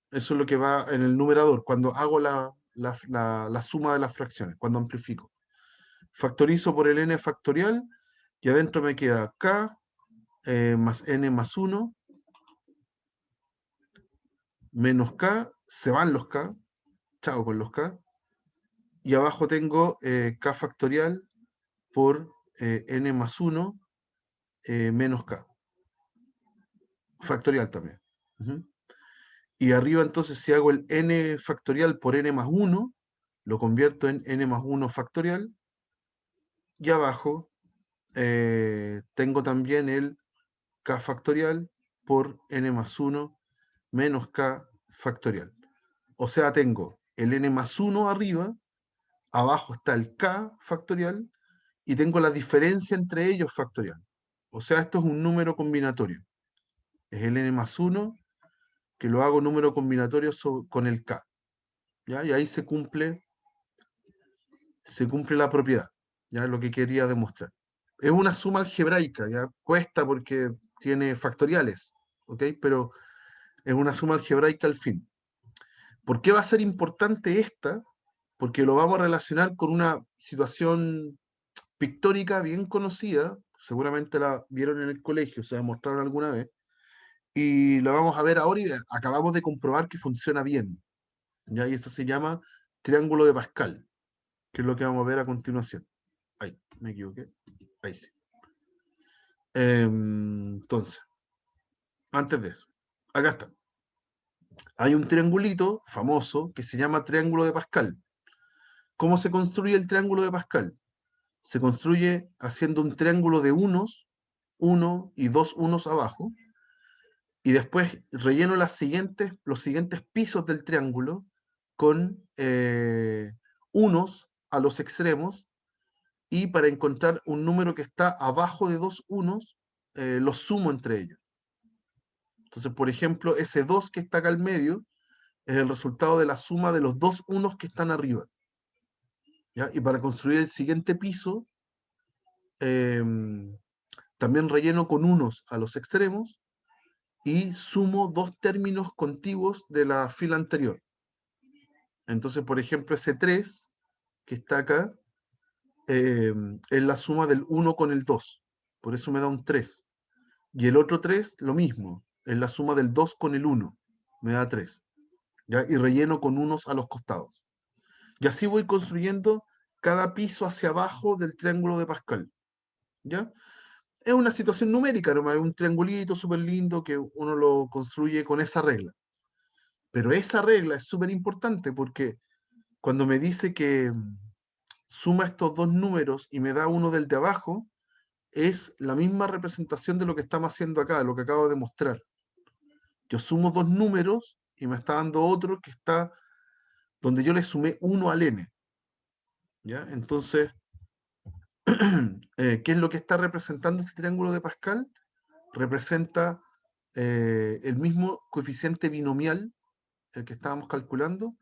Eso es lo que va en el numerador, cuando hago la suma de las fracciones, cuando amplifico. Factorizo por el n factorial y adentro me queda k más n más 1 menos k, se van los k, chao con los k, y abajo tengo k factorial por n más 1 menos k. Factorial también. Y arriba entonces si hago el n factorial por n más 1, lo convierto en n más 1 factorial, y abajo tengo también el k factorial por n más 1 menos k factorial. O sea, tengo el n más 1 arriba, abajo está el k factorial, y tengo la diferencia entre ellos factorial. O sea, esto es un número combinatorio. Es el n más 1 que lo hago número combinatorio con el k. ¿Ya? Y ahí se cumple la propiedad. ¿Ya? Lo que quería demostrar. Es una suma algebraica, ¿ya? Cuesta porque tiene factoriales, ¿ok? Pero es una suma algebraica al fin. ¿Por qué va a ser importante esta? Porque lo vamos a relacionar con una situación pictórica bien conocida, seguramente la vieron en el colegio, se la mostraron alguna vez, y la vamos a ver ahora y acabamos de comprobar que funciona bien, ¿ya? Y eso se llama triángulo de Pascal, que es lo que vamos a ver a continuación. Ahí, me equivoqué. Ahí sí. Entonces, antes de eso, acá está. Hay un triangulito famoso que se llama triángulo de Pascal. ¿Cómo se construye el triángulo de Pascal? Se construye haciendo un triángulo de unos, uno y dos unos abajo, y después relleno los siguientes pisos del triángulo con unos a los extremos, y para encontrar un número que está abajo de dos unos, los sumo entre ellos. Entonces, por ejemplo, ese 2 que está acá al medio es el resultado de la suma de los dos unos que están arriba, ¿ya? Y para construir el siguiente piso, también relleno con unos a los extremos y sumo dos términos contiguos de la fila anterior. Entonces, por ejemplo, ese 3 que está acá es la suma del 1 con el 2. Por eso me da un 3. Y el otro 3, lo mismo. Es la suma del 2 con el 1. Me da 3. ¿Ya? Y relleno con unos a los costados. Y así voy construyendo cada piso hacia abajo del triángulo de Pascal. ¿Ya? Es una situación numérica, ¿no? Es un triangulito súper lindo que uno lo construye con esa regla. Pero esa regla es súper importante porque cuando me dice que suma estos dos números y me da uno del de abajo, es la misma representación de lo que estamos haciendo acá, de lo que acabo de mostrar. Yo sumo dos números y me está dando otro que está donde yo le sumé 1 al n. ¿Ya? Entonces, ¿qué es lo que está representando este triángulo de Pascal? Representa el mismo coeficiente binomial, el que estábamos calculando,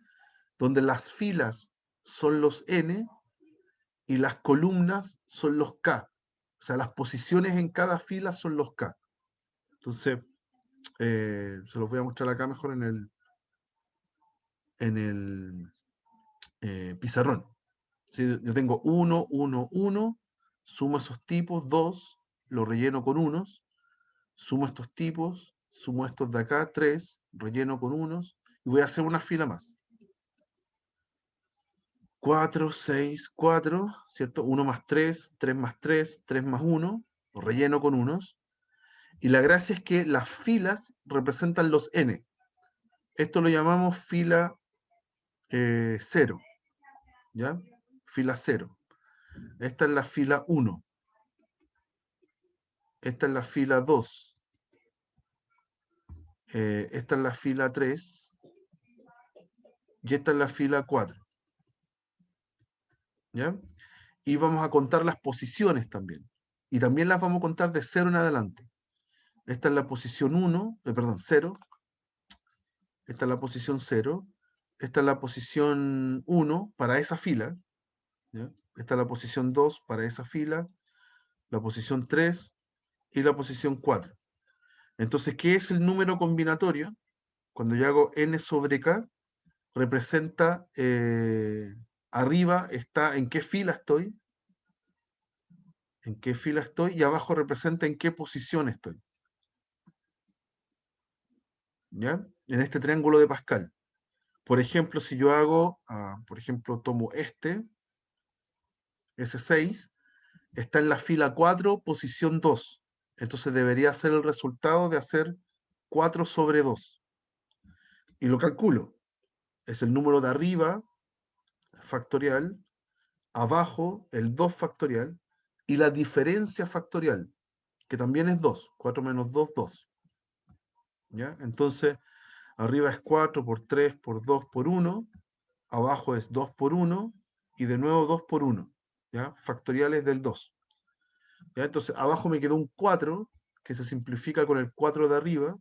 donde las filas son los n y las columnas son los k. O sea, las posiciones en cada fila son los k. Entonces, se los voy a mostrar acá mejor en el pizarrón. ¿Sí? Yo tengo 1, 1, 1, sumo esos tipos, 2, lo relleno con unos, sumo estos tipos, sumo estos de acá, 3, relleno con unos, y voy a hacer una fila más. 4, 6, 4, ¿cierto? 1 más 3, 3 más 3, 3 más 1, lo relleno con unos. Y la gracia es que las filas representan los n. Esto lo llamamos fila 0, ¿ya? Fila 0. Esta es la fila 1. Esta es la fila 2. Esta es la fila 3. Y esta es la fila 4. ¿Ya? Y vamos a contar las posiciones también. Y también las vamos a contar de 0 en adelante. Esta es la posición 1, perdón, 0. Esta es la posición 0. Esta es la posición 1 para esa fila. ¿Ya? Esta es la posición 2 para esa fila. La posición 3 y la posición 4. Entonces, ¿qué es el número combinatorio? Cuando yo hago n sobre k, representa arriba está en qué fila estoy, y abajo representa en qué posición estoy. ¿Ya? En este triángulo de Pascal. Por ejemplo, si yo hago, por ejemplo, tomo ese 6, está en la fila 4, posición 2. Entonces debería ser el resultado de hacer 4 sobre 2. Y lo calculo. Es el número de arriba, factorial, abajo el 2 factorial, y la diferencia factorial, que también es 2. 4 menos 2, 2. ¿Ya? Entonces, arriba es 4 por 3 por 2 por 1, abajo es 2 por 1, y de nuevo 2 por 1. ¿Ya? Factoriales del 2. ¿Ya? Entonces, abajo me quedó un 4, que se simplifica con el 4 de arriba,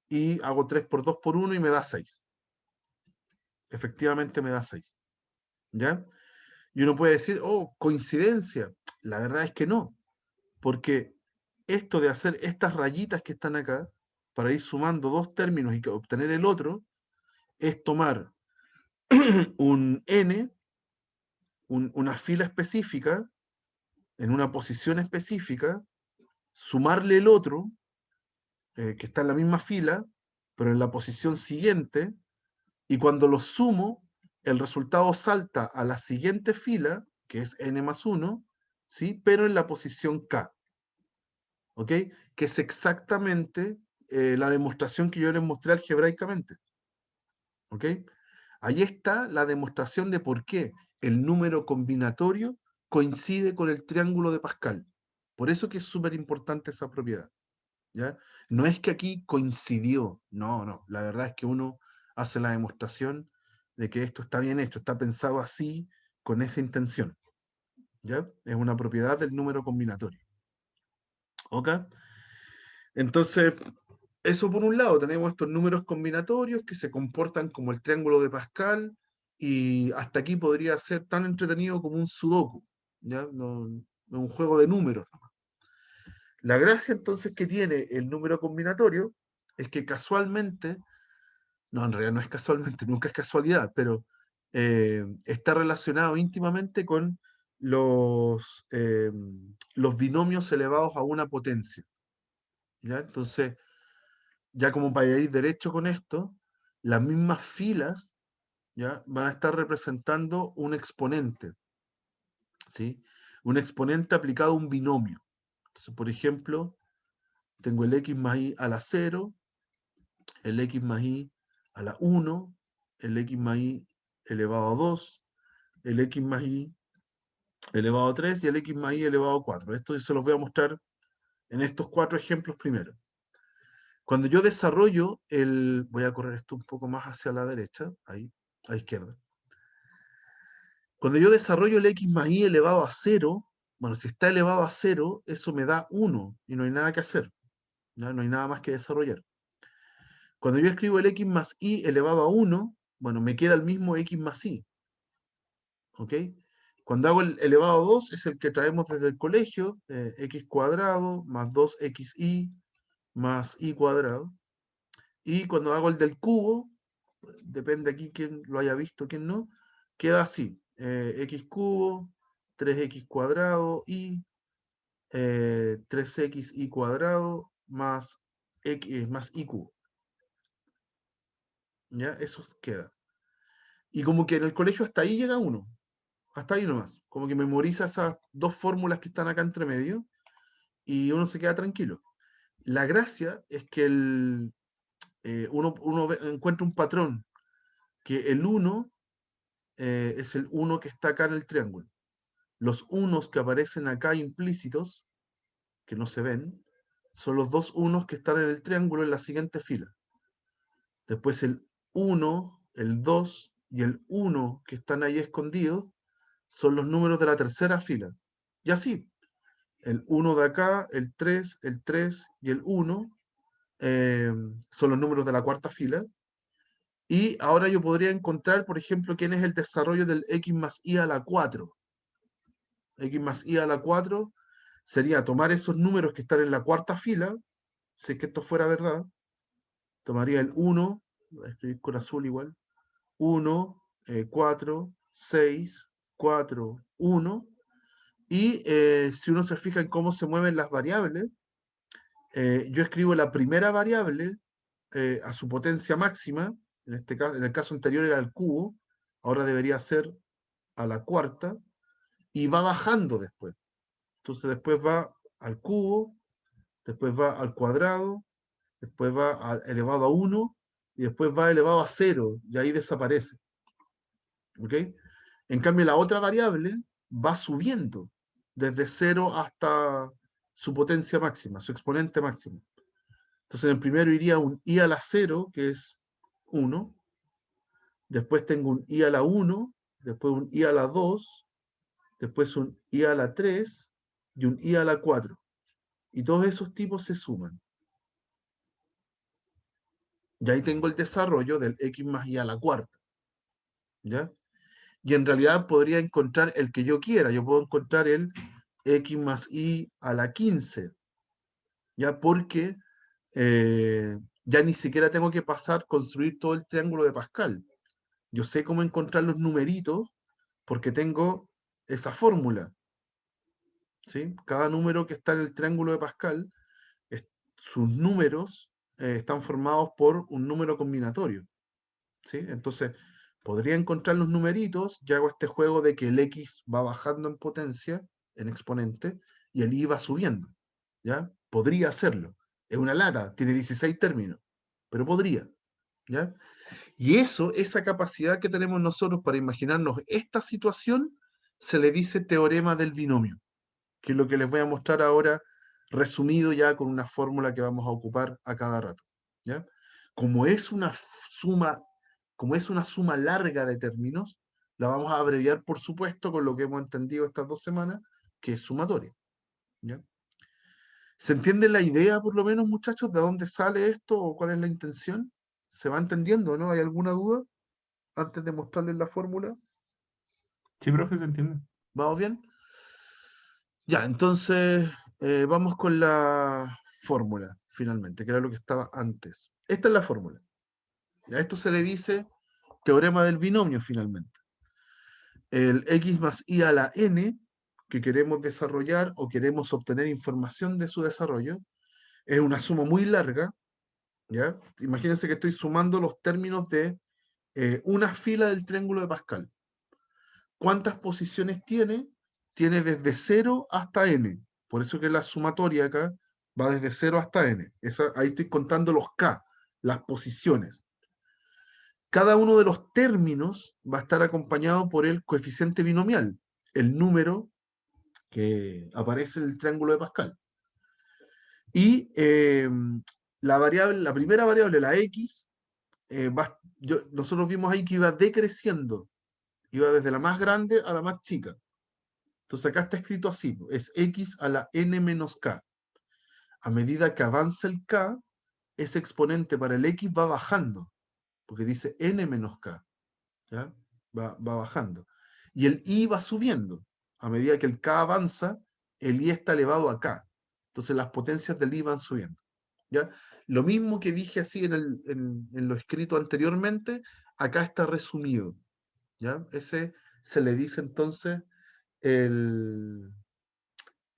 y hago 3 por 2 por 1 y me da 6. Efectivamente me da 6. ¿Ya? Y uno puede decir, oh, coincidencia. La verdad es que no, porque esto de hacer estas rayitas que están acá, para ir sumando dos términos y obtener el otro, es tomar un n, una fila específica, en una posición específica, sumarle el otro, que está en la misma fila, pero en la posición siguiente, y cuando los sumo, el resultado salta a la siguiente fila, que es n más 1, ¿sí? Pero en la posición k, ¿ok? Que es exactamente la demostración que yo les mostré algebraicamente, ¿ok? Ahí está la demostración de por qué el número combinatorio coincide con el triángulo de Pascal. Por eso que es súper importante esa propiedad, ¿ya? No es que aquí coincidió, no, no. La verdad es que uno hace la demostración de que esto está bien hecho, está pensado así, con esa intención, ¿ya? Es una propiedad del número combinatorio, ¿ok? Entonces, eso por un lado, tenemos estos números combinatorios que se comportan como el triángulo de Pascal, y hasta aquí podría ser tan entretenido como un sudoku, ¿ya? No, no un juego de números. La gracia entonces que tiene el número combinatorio es que casualmente, no, en realidad no es casualmente, nunca es casualidad, pero está relacionado íntimamente con los binomios elevados a una potencia, ¿ya? Entonces, ya como para ir derecho con esto, las mismas filas, ¿ya? Van a estar representando un exponente, ¿sí? Un exponente aplicado a un binomio. Entonces, por ejemplo, tengo el x más y a la 0, el x más y a la 1, el x más y elevado a 2, el x más y elevado a 3 y el x más y elevado a 4. Esto se los voy a mostrar en estos 4 ejemplos primero. Cuando yo desarrollo voy a correr esto un poco más hacia la derecha, ahí, a la izquierda. Cuando yo desarrollo el x más y elevado a 0, bueno, si está elevado a 0, eso me da 1 y no hay nada que hacer, ¿ya? No hay nada más que desarrollar. Cuando yo escribo el x más y elevado a 1, bueno, me queda el mismo x más y, ¿ok? Cuando hago el elevado a 2, es el que traemos desde el colegio, x cuadrado más 2xy más y cuadrado. Y cuando hago el del cubo, depende aquí quién lo haya visto, quién no, queda así, x cubo, 3x cuadrado y 3xy cuadrado más, x, más y cubo. ¿Ya? Eso queda. Y como que en el colegio hasta ahí llega uno, hasta ahí nomás. Como que memoriza esas dos fórmulas que están acá entre medio y uno se queda tranquilo. La gracia es que uno encuentra un patrón, que el 1 es el 1 que está acá en el triángulo. Los unos que aparecen acá implícitos, que no se ven, son los dos unos que están en el triángulo en la siguiente fila. Después el 1, el 2 y el 1 que están ahí escondidos son los números de la tercera fila. Y así, el 1 de acá, el 3 y el 1 son los números de la cuarta fila. Y ahora yo podría encontrar, por ejemplo, quién es el desarrollo del x más y a la 4. X más y a la 4 sería tomar esos números que están en la cuarta fila, si es que esto fuera verdad, tomaría el 1, voy a escribir con azul igual, 1, 4, 6, 4, 1, y si uno se fija en cómo se mueven las variables, yo escribo la primera variable a su potencia máxima, en este caso, en el caso anterior era el cubo, ahora debería ser a la cuarta, y va bajando después. Entonces después va al cubo, después va al cuadrado, después va elevado a 1, y después va elevado a 0, y ahí desaparece. ¿Ok? En cambio, la otra variable va subiendo desde 0 hasta su potencia máxima, su exponente máximo. Entonces, en el primero iría un i a la 0, que es 1. Después tengo un i a la 1, después un i a la 2, después un i a la 3 y un i a la 4. Y todos esos tipos se suman. Y ahí tengo el desarrollo del x más y a la cuarta. ¿Ya? Y en realidad podría encontrar el que yo quiera. Yo puedo encontrar el x más y a la 15. ¿Ya? Porque ya ni siquiera tengo que construir todo el triángulo de Pascal. Yo sé cómo encontrar los numeritos porque tengo esa fórmula. ¿sí? Cada número que está en el triángulo de Pascal, sus números están formados por un número combinatorio, ¿sí? Entonces, podría encontrar los numeritos, y hago este juego de que el x va bajando en potencia, en exponente, y el y va subiendo, ¿ya? Podría hacerlo. Es una lata, tiene 16 términos, pero podría, ¿ya? Y eso, esa capacidad que tenemos nosotros para imaginarnos esta situación, se le dice teorema del binomio, que es lo que les voy a mostrar ahora, resumido ya con una fórmula que vamos a ocupar a cada rato, ¿ya? Como es una suma, como es una suma larga de términos, la vamos a abreviar, por supuesto, con lo que hemos entendido estas 2 semanas, que es sumatoria, ¿ya? ¿Se entiende la idea, por lo menos, muchachos, de dónde sale esto o cuál es la intención? ¿Se va entendiendo, no? ¿Hay alguna duda antes de mostrarles la fórmula? Sí, profe, se entiende. ¿Vamos bien? Ya, entonces vamos con la fórmula, finalmente, que era lo que estaba antes. Esta es la fórmula. A esto se le dice teorema del binomio, finalmente. El x más y a la n, que queremos desarrollar o queremos obtener información de su desarrollo, es una suma muy larga, ¿ya? Imagínense que estoy sumando los términos de una fila del triángulo de Pascal. ¿Cuántas posiciones tiene? Tiene desde 0 hasta n. Por eso que la sumatoria acá va desde 0 hasta n. Ahí estoy contando los k, las posiciones. Cada uno de los términos va a estar acompañado por el coeficiente binomial, el número que aparece en el triángulo de Pascal. Y la primera variable, la x, nosotros vimos ahí que iba decreciendo, iba desde la más grande a la más chica. Entonces acá está escrito así, es x a la n menos k. A medida que avanza el k, ese exponente para el x va bajando, porque dice n menos k, ¿ya? Va bajando. Y el i va subiendo. A medida que el k avanza, el i está elevado a k. Entonces las potencias del i van subiendo, ¿ya? Lo mismo que dije así en lo escrito anteriormente, acá está resumido, ¿ya? Ese se le dice entonces el,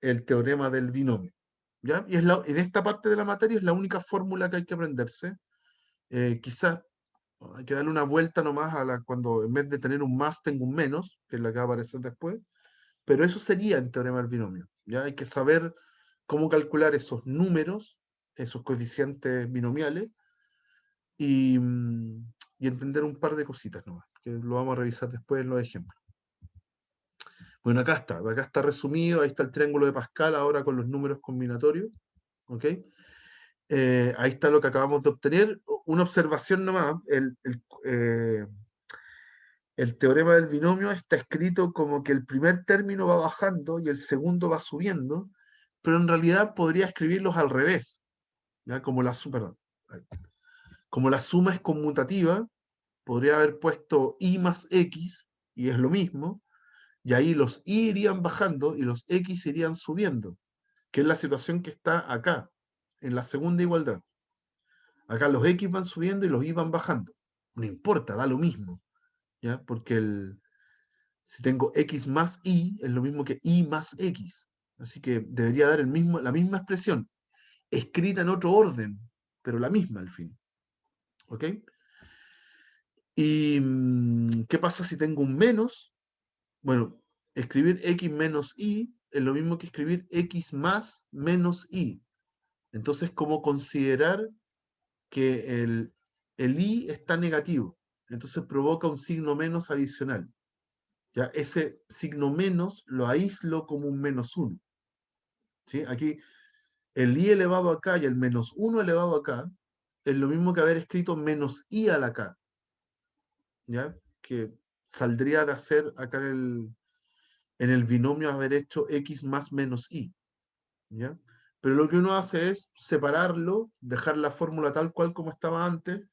el teorema del binomio, ¿ya? Y en esta parte de la materia es la única fórmula que hay que aprenderse. Quizás hay que darle una vuelta nomás cuando en vez de tener un más tengo un menos, que es la que va a aparecer después, pero eso sería el teorema del binomio, ¿ya? Hay que saber cómo calcular esos números, esos coeficientes binomiales, y, y entender un par de cositas nomás, que lo vamos a revisar después en los ejemplos. Bueno, acá está resumido, ahí está el triángulo de Pascal ahora con los números combinatorios, ¿ok? Ahí está lo que acabamos de obtener. Una observación nomás, el teorema del binomio está escrito como que el primer término va bajando y el segundo va subiendo, pero en realidad podría escribirlos al revés, ¿ya? Como la suma es conmutativa, podría haber puesto i más x, y es lo mismo, y ahí los i irían bajando y los x irían subiendo, que es la situación que está acá, en la segunda igualdad. Acá los x van subiendo y los y van bajando. No importa, da lo mismo, ¿ya? Porque si tengo x más y, es lo mismo que y más x. Así que debería dar la misma expresión, escrita en otro orden, pero la misma al fin. ¿Ok? ¿Y qué pasa si tengo un menos? Bueno, escribir x menos y es lo mismo que escribir x más menos y. Entonces, ¿cómo considerar que el i está negativo? Entonces provoca un signo menos adicional. ¿Ya? Ese signo menos lo aíslo como un menos 1. ¿Sí? Aquí el i elevado acá y el menos 1 elevado acá es lo mismo que haber escrito menos i a la k, ¿ya? Que saldría de hacer acá en el binomio haber hecho x más menos y, ¿ya? Pero lo que uno hace es separarlo, dejar la fórmula tal cual como estaba antes,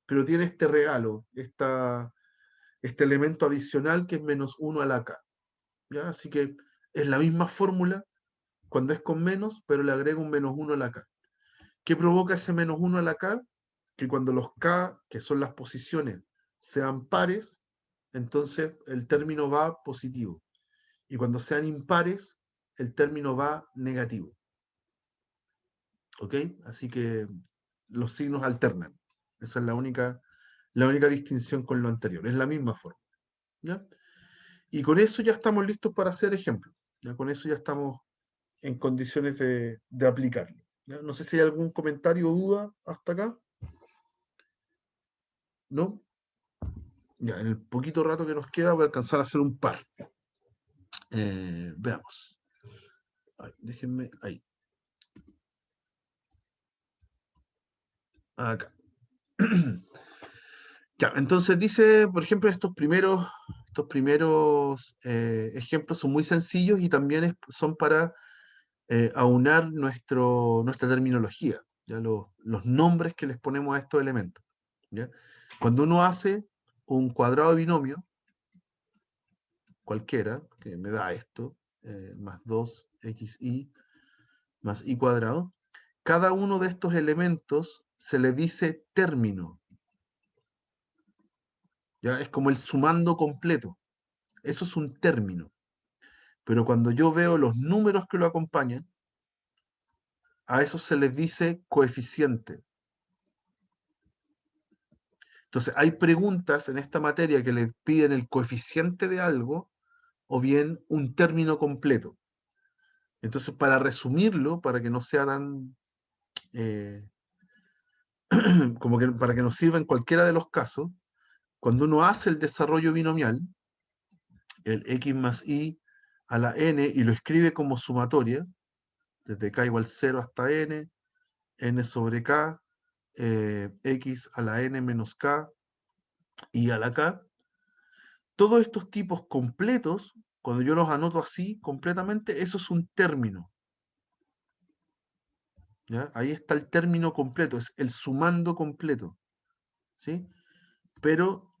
pero tiene este regalo, este elemento adicional que es menos 1 a la k, ¿ya? Así que es la misma fórmula cuando es con menos, pero le agrego un menos 1 a la k. ¿Qué provoca ese menos 1 a la k? Que cuando los k, que son las posiciones, sean pares, entonces el término va positivo. Y cuando sean impares, el término va negativo. ¿Ok? Así que los signos alternan. Esa es la única distinción con lo anterior. Es la misma forma. ¿Ya? Y con eso ya estamos listos para hacer ejemplos. Ya con eso ya estamos en condiciones de aplicarlo. ¿Ya? No sé si hay algún comentario o duda hasta acá. ¿No? Ya, en el poquito rato que nos queda voy a alcanzar a hacer un par. Veamos. Ay, déjenme ahí. Acá. Ya, entonces dice, por ejemplo, estos primeros ejemplos son muy sencillos y también son para aunar nuestra terminología, ¿ya? Los nombres que les ponemos a estos elementos. ¿Ya? Cuando uno hace un cuadrado de binomio, cualquiera, que me da esto, más 2xy más y cuadrado, cada uno de estos elementos se le dice término. ¿Ya? Es como el sumando completo. Eso es un término. Pero cuando yo veo los números que lo acompañan, a eso se les dice coeficiente. Entonces, hay preguntas en esta materia que le piden el coeficiente de algo o bien un término completo. Entonces, para resumirlo, para que no sea tan... como que para que nos sirva en cualquiera de los casos, cuando uno hace el desarrollo binomial, el x más y a la n, y lo escribe como sumatoria, desde k igual 0 hasta n sobre k, x a la n menos k, y a la k, todos estos tipos completos, cuando yo los anoto así completamente, eso es un término. ¿Ya? Ahí está el término completo, es el sumando completo. ¿Sí? Pero,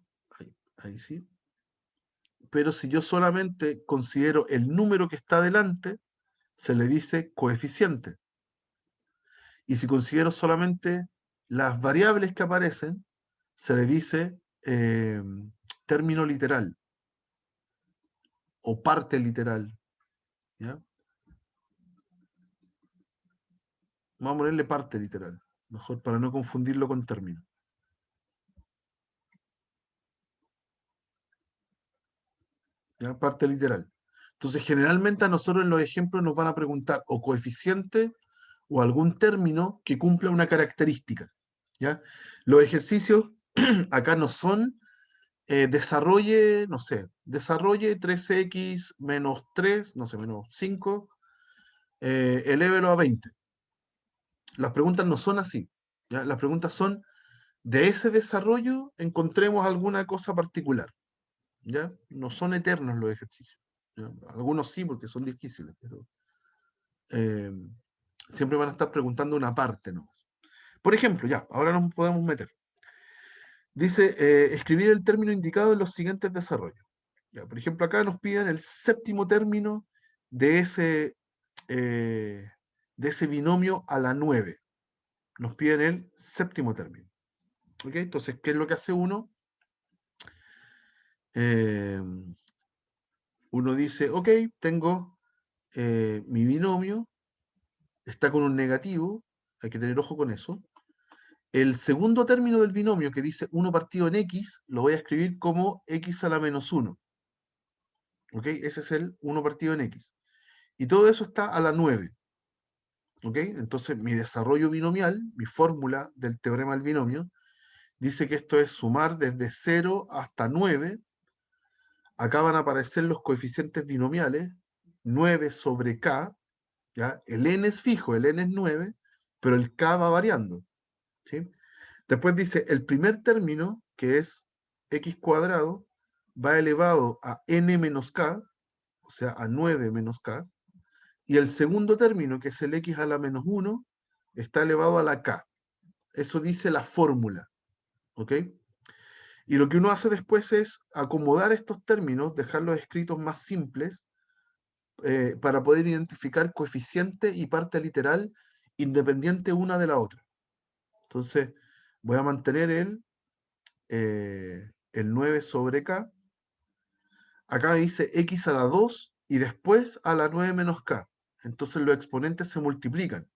ahí sí. Pero si yo solamente considero el número que está delante, se le dice coeficiente. Y si considero solamente las variables que aparecen, se le dice término literal o parte literal. ¿Ya? Vamos a ponerle parte literal, mejor para no confundirlo con término. ¿Ya? Parte literal. Entonces, generalmente a nosotros en los ejemplos nos van a preguntar o coeficiente o algún término que cumpla una característica. ¿Ya? Los ejercicios acá no son desarrolle, no sé, desarrolle 3x menos 3, no sé, menos 5, elévelo a 20. Las preguntas no son así. ¿Ya? Las preguntas son, de ese desarrollo encontremos alguna cosa particular. ¿Ya? No son eternos los ejercicios. ¿Ya? Algunos sí, porque son difíciles, pero eh, siempre van a estar preguntando una parte nomás. Por ejemplo, ya, ahora nos podemos meter. Dice, escribir el término indicado en los siguientes desarrollos. Ya, por ejemplo, acá nos piden el séptimo término de eh, de ese binomio a la 9. Nos piden el séptimo término. ¿Ok? Entonces, ¿qué es lo que hace uno? Eh, Uno dice, ok, tengo mi binomio, está con un negativo, hay que tener ojo con eso. El segundo término del binomio que dice 1 partido en x, lo voy a escribir como x a la menos 1. ¿Ok? Ese es el 1 partido en x. Y todo eso está a la 9. ¿Ok? Entonces mi desarrollo binomial, mi fórmula del teorema del binomio, dice que esto es sumar desde 0 hasta 9. Acá van a aparecer los coeficientes binomiales, 9 sobre k, ¿ya? El n es fijo, el n es 9, pero el k va variando. ¿Sí? Después dice, el primer término, que es x cuadrado, va elevado a n menos k, o sea, a 9 menos k, y el segundo término, que es el x a la menos 1, está elevado a la k. Eso dice la fórmula. ¿Ok? Y lo que uno hace después es acomodar estos términos, dejarlos escritos más simples, para poder identificar coeficiente y parte literal independiente una de la otra. Entonces, voy a mantener el 9 sobre k. Acá me dice x a la 2 y después a la 9 menos k. Entonces los exponentes se multiplican.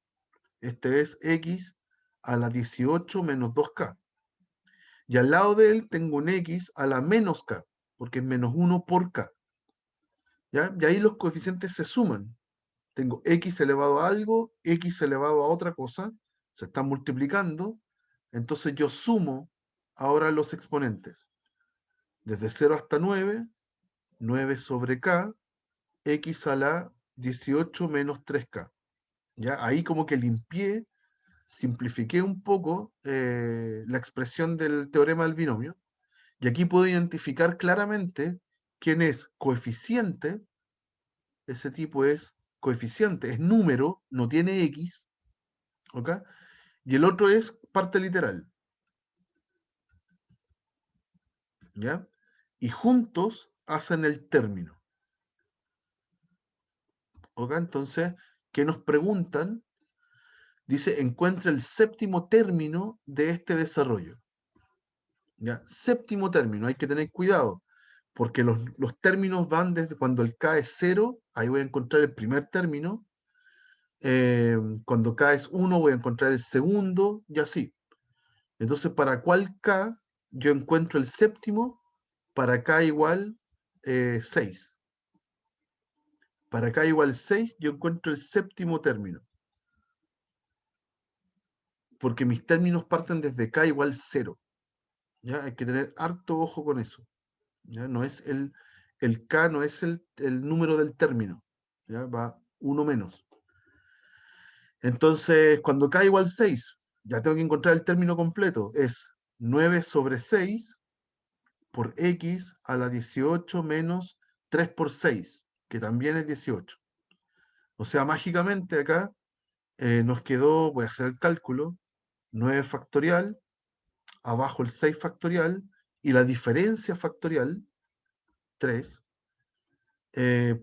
Este es x a la 18 menos 2k. Y al lado de él tengo un x a la menos k, porque es menos 1 por k. ¿Ya? Y ahí los coeficientes se suman. Tengo x elevado a algo, x elevado a otra cosa, se están multiplicando, entonces yo sumo ahora los exponentes. Desde 0 hasta 9, 9 sobre k, x a la 18 menos 3k. ¿Ya? Ahí como que limpié, simplifiqué un poco la expresión del teorema del binomio, y aquí puedo identificar claramente quién es coeficiente. Ese tipo es coeficiente, es número, no tiene x, ¿ok? Y el otro es parte literal, ¿ya? Y juntos hacen el término, ¿ok? Entonces, ¿qué nos preguntan? Dice, encuentra el séptimo término de este desarrollo. ¿Ya? Séptimo término, hay que tener cuidado, porque los términos van desde cuando el k es 0, ahí voy a encontrar el primer término, cuando k es 1 voy a encontrar el segundo, y así. Entonces, ¿para cuál k yo encuentro el séptimo? Para k igual 6. Para k igual 6 yo encuentro el séptimo término. Porque mis términos parten desde k igual 0. ¿Ya? Hay que tener harto ojo con eso. ¿Ya? No es el k no es el número del término. ¿Ya? Va uno menos. Entonces, cuando k igual 6, ya tengo que encontrar el término completo. Es 9 sobre 6 por x a la 18 menos 3 por 6, que también es 18. O sea, mágicamente acá nos quedó, voy a hacer el cálculo, 9 factorial, abajo el 6 factorial, y la diferencia factorial, 3,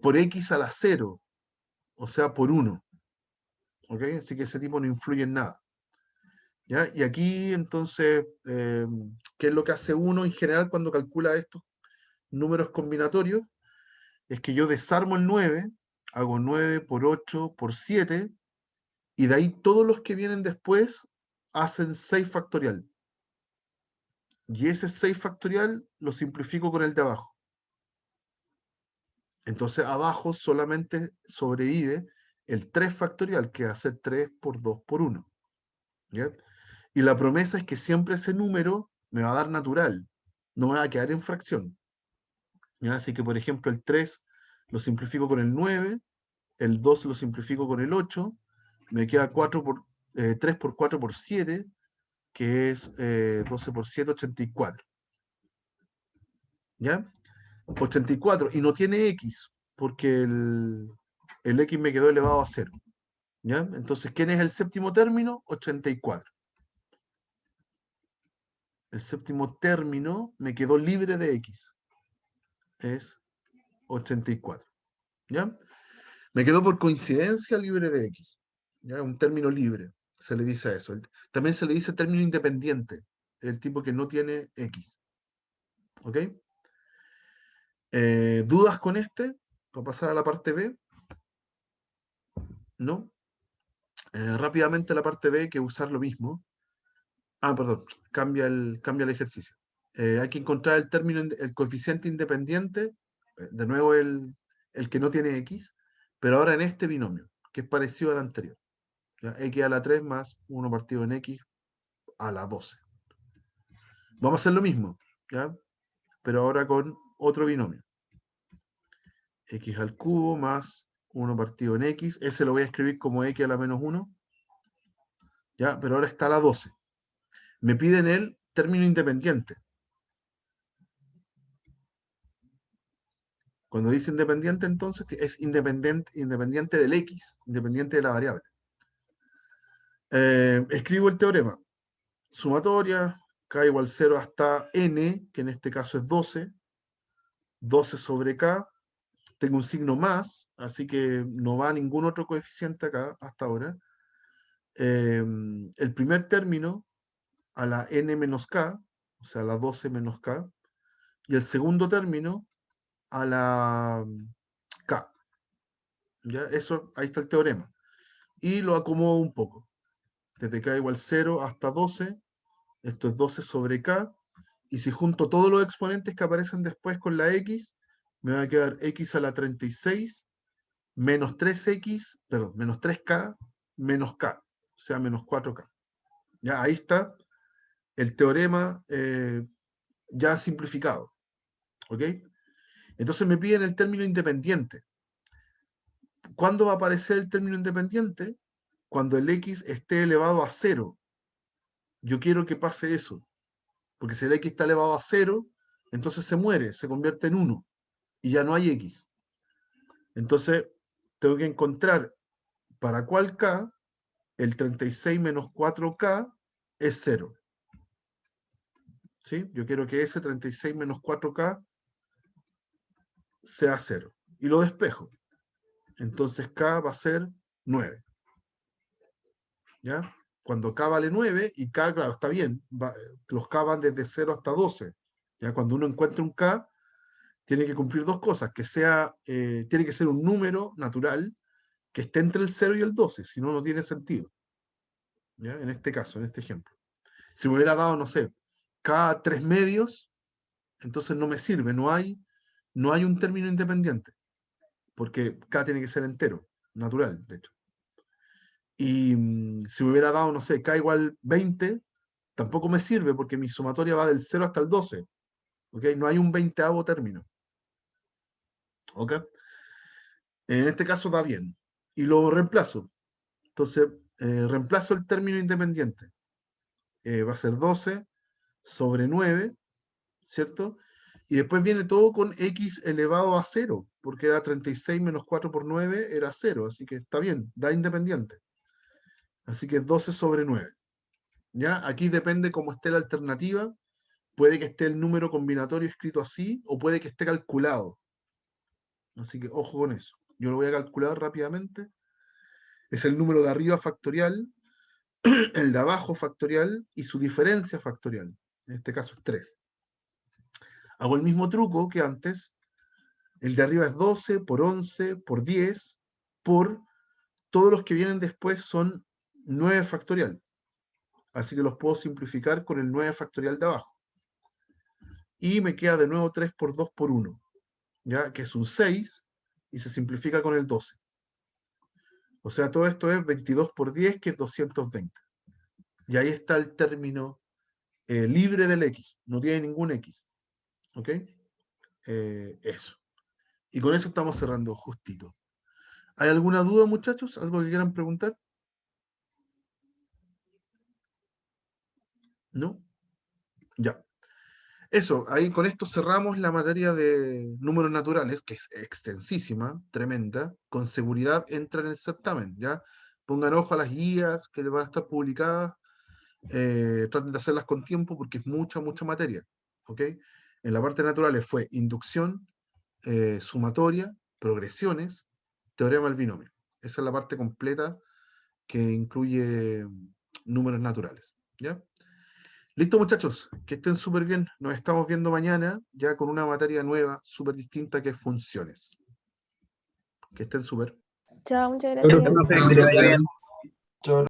por x a la 0, o sea, por 1. ¿Ok? Así que ese tipo no influye en nada. ¿Ya? Y aquí, entonces, ¿qué es lo que hace uno en general cuando calcula estos números combinatorios? Es que yo desarmo el 9, hago 9 por 8 por 7, y de ahí todos los que vienen después hacen 6 factorial. Y ese 6 factorial lo simplifico con el de abajo. Entonces abajo solamente sobrevive el 3 factorial, que va a ser 3 por 2 por 1. ¿Ya? Y la promesa es que siempre ese número me va a dar natural, no me va a quedar en fracción. ¿Ya? Así que, por ejemplo, el 3 lo simplifico con el 9, el 2 lo simplifico con el 8, me queda 3 por 4 por 7, que es 12 por 7, 84. ¿Ya? 84, y no tiene x, porque el x me quedó elevado a 0. ¿Ya? Entonces, ¿quién es el séptimo término? 84. El séptimo término me quedó libre de x. Es 84. ¿Ya? Me quedó por coincidencia libre de x. ¿Ya? Un término libre. Se le dice a eso. También se le dice término independiente. El tipo que no tiene x. ¿Ok? ¿Dudas con este? Para pasar a la parte B. ¿No? Rápidamente la parte B, que usar lo mismo. Perdón, cambia el ejercicio. Hay que encontrar el término, el coeficiente independiente, de nuevo el que no tiene x, pero ahora en este binomio, que es parecido al anterior. ¿Ya? X a la 3 más 1 partido en x a la 12. Vamos a hacer lo mismo, ¿ya? Pero ahora con otro binomio. X al cubo más 1 partido en x, ese lo voy a escribir como x a la menos 1, ¿ya? Pero ahora está a la 12. Me piden el término independiente. Cuando dice independiente, entonces es independiente del x, independiente de la variable. Escribo el teorema. Sumatoria, k igual 0 hasta n, que en este caso es 12. 12 sobre k. Tengo un signo más, así que no va ningún otro coeficiente acá hasta ahora. El primer término a la n menos k, o sea, a la 12 menos k. Y el segundo término a la k. ¿Ya? Eso, ahí está el teorema. Y lo acomodo un poco. Desde k igual 0 hasta 12, esto es 12 sobre k, y si junto todos los exponentes que aparecen después con la x, me va a quedar x a la 36 menos 3x, perdón, menos 3k menos k, o sea, menos 4k. Ya, ahí está el teorema ya simplificado. ¿Ok? Entonces me piden el término independiente. ¿Cuándo va a aparecer el término independiente? Cuando el x esté elevado a 0. Yo quiero que pase eso. Porque si el x está elevado a 0, entonces se muere, se convierte en 1. Y ya no hay x. Entonces, tengo que encontrar para cuál k el 36 menos 4k es 0. ¿Sí? Yo quiero que ese 36 menos 4k sea 0. Y lo despejo. Entonces k va a ser 9. ¿Ya? Cuando k vale 9, y k, claro, está bien, los k van desde 0 hasta 12. ¿Ya? Cuando uno encuentra un k, tiene que cumplir dos cosas, que sea, tiene que ser un número natural que esté entre el 0 y el 12, si no, no tiene sentido. ¿Ya? En este caso, en este ejemplo. Si me hubiera dado, no sé, k 3 medios, entonces no me sirve, no hay un término independiente, porque k tiene que ser entero, natural, de hecho. Y si me hubiera dado, no sé, k igual 20, tampoco me sirve porque mi sumatoria va del 0 hasta el 12. ¿Ok? No hay un 20avo término. ¿Ok? En este caso da bien. Y lo reemplazo. Entonces, reemplazo el término independiente. Va a ser 12 sobre 9, ¿cierto? Y después viene todo con x elevado a 0, porque era 36 menos 4 por 9 era 0, así que está bien, da independiente. Así que 12 sobre 9. ¿Ya? Aquí depende cómo esté la alternativa. Puede que esté el número combinatorio escrito así, o puede que esté calculado. Así que ojo con eso. Yo lo voy a calcular rápidamente. Es el número de arriba factorial, el de abajo factorial y su diferencia factorial. En este caso es 3. Hago el mismo truco que antes. El de arriba es 12 por 11 por 10 por todos los que vienen después son 9 factorial. Así que los puedo simplificar con el 9 factorial de abajo. Y me queda de nuevo 3 por 2 por 1, ¿ya? Que es un 6 y se simplifica con el 12. O sea, todo esto es 22 por 10, que es 220. Y ahí está el término libre del x. No tiene ningún x. ¿Ok? Eso. Y con eso estamos cerrando justito. ¿Hay alguna duda, muchachos? ¿Algo que quieran preguntar? ¿No? Ya. Eso, ahí con esto cerramos la materia de números naturales, que es extensísima, tremenda. Con seguridad entra en el certamen, ¿ya? Pongan ojo a las guías que les van a estar publicadas. Traten de hacerlas con tiempo porque es mucha, mucha materia. ¿Ok? En la parte de naturales fue inducción, sumatoria, progresiones, teorema del binomio. Esa es la parte completa que incluye números naturales. ¿Ya? Listo, muchachos, que estén súper bien. Nos estamos viendo mañana ya con una materia nueva, súper distinta, que es funciones. Que estén súper. Chao, muchas Chao, gracias. profe, que le vaya bien. Chao.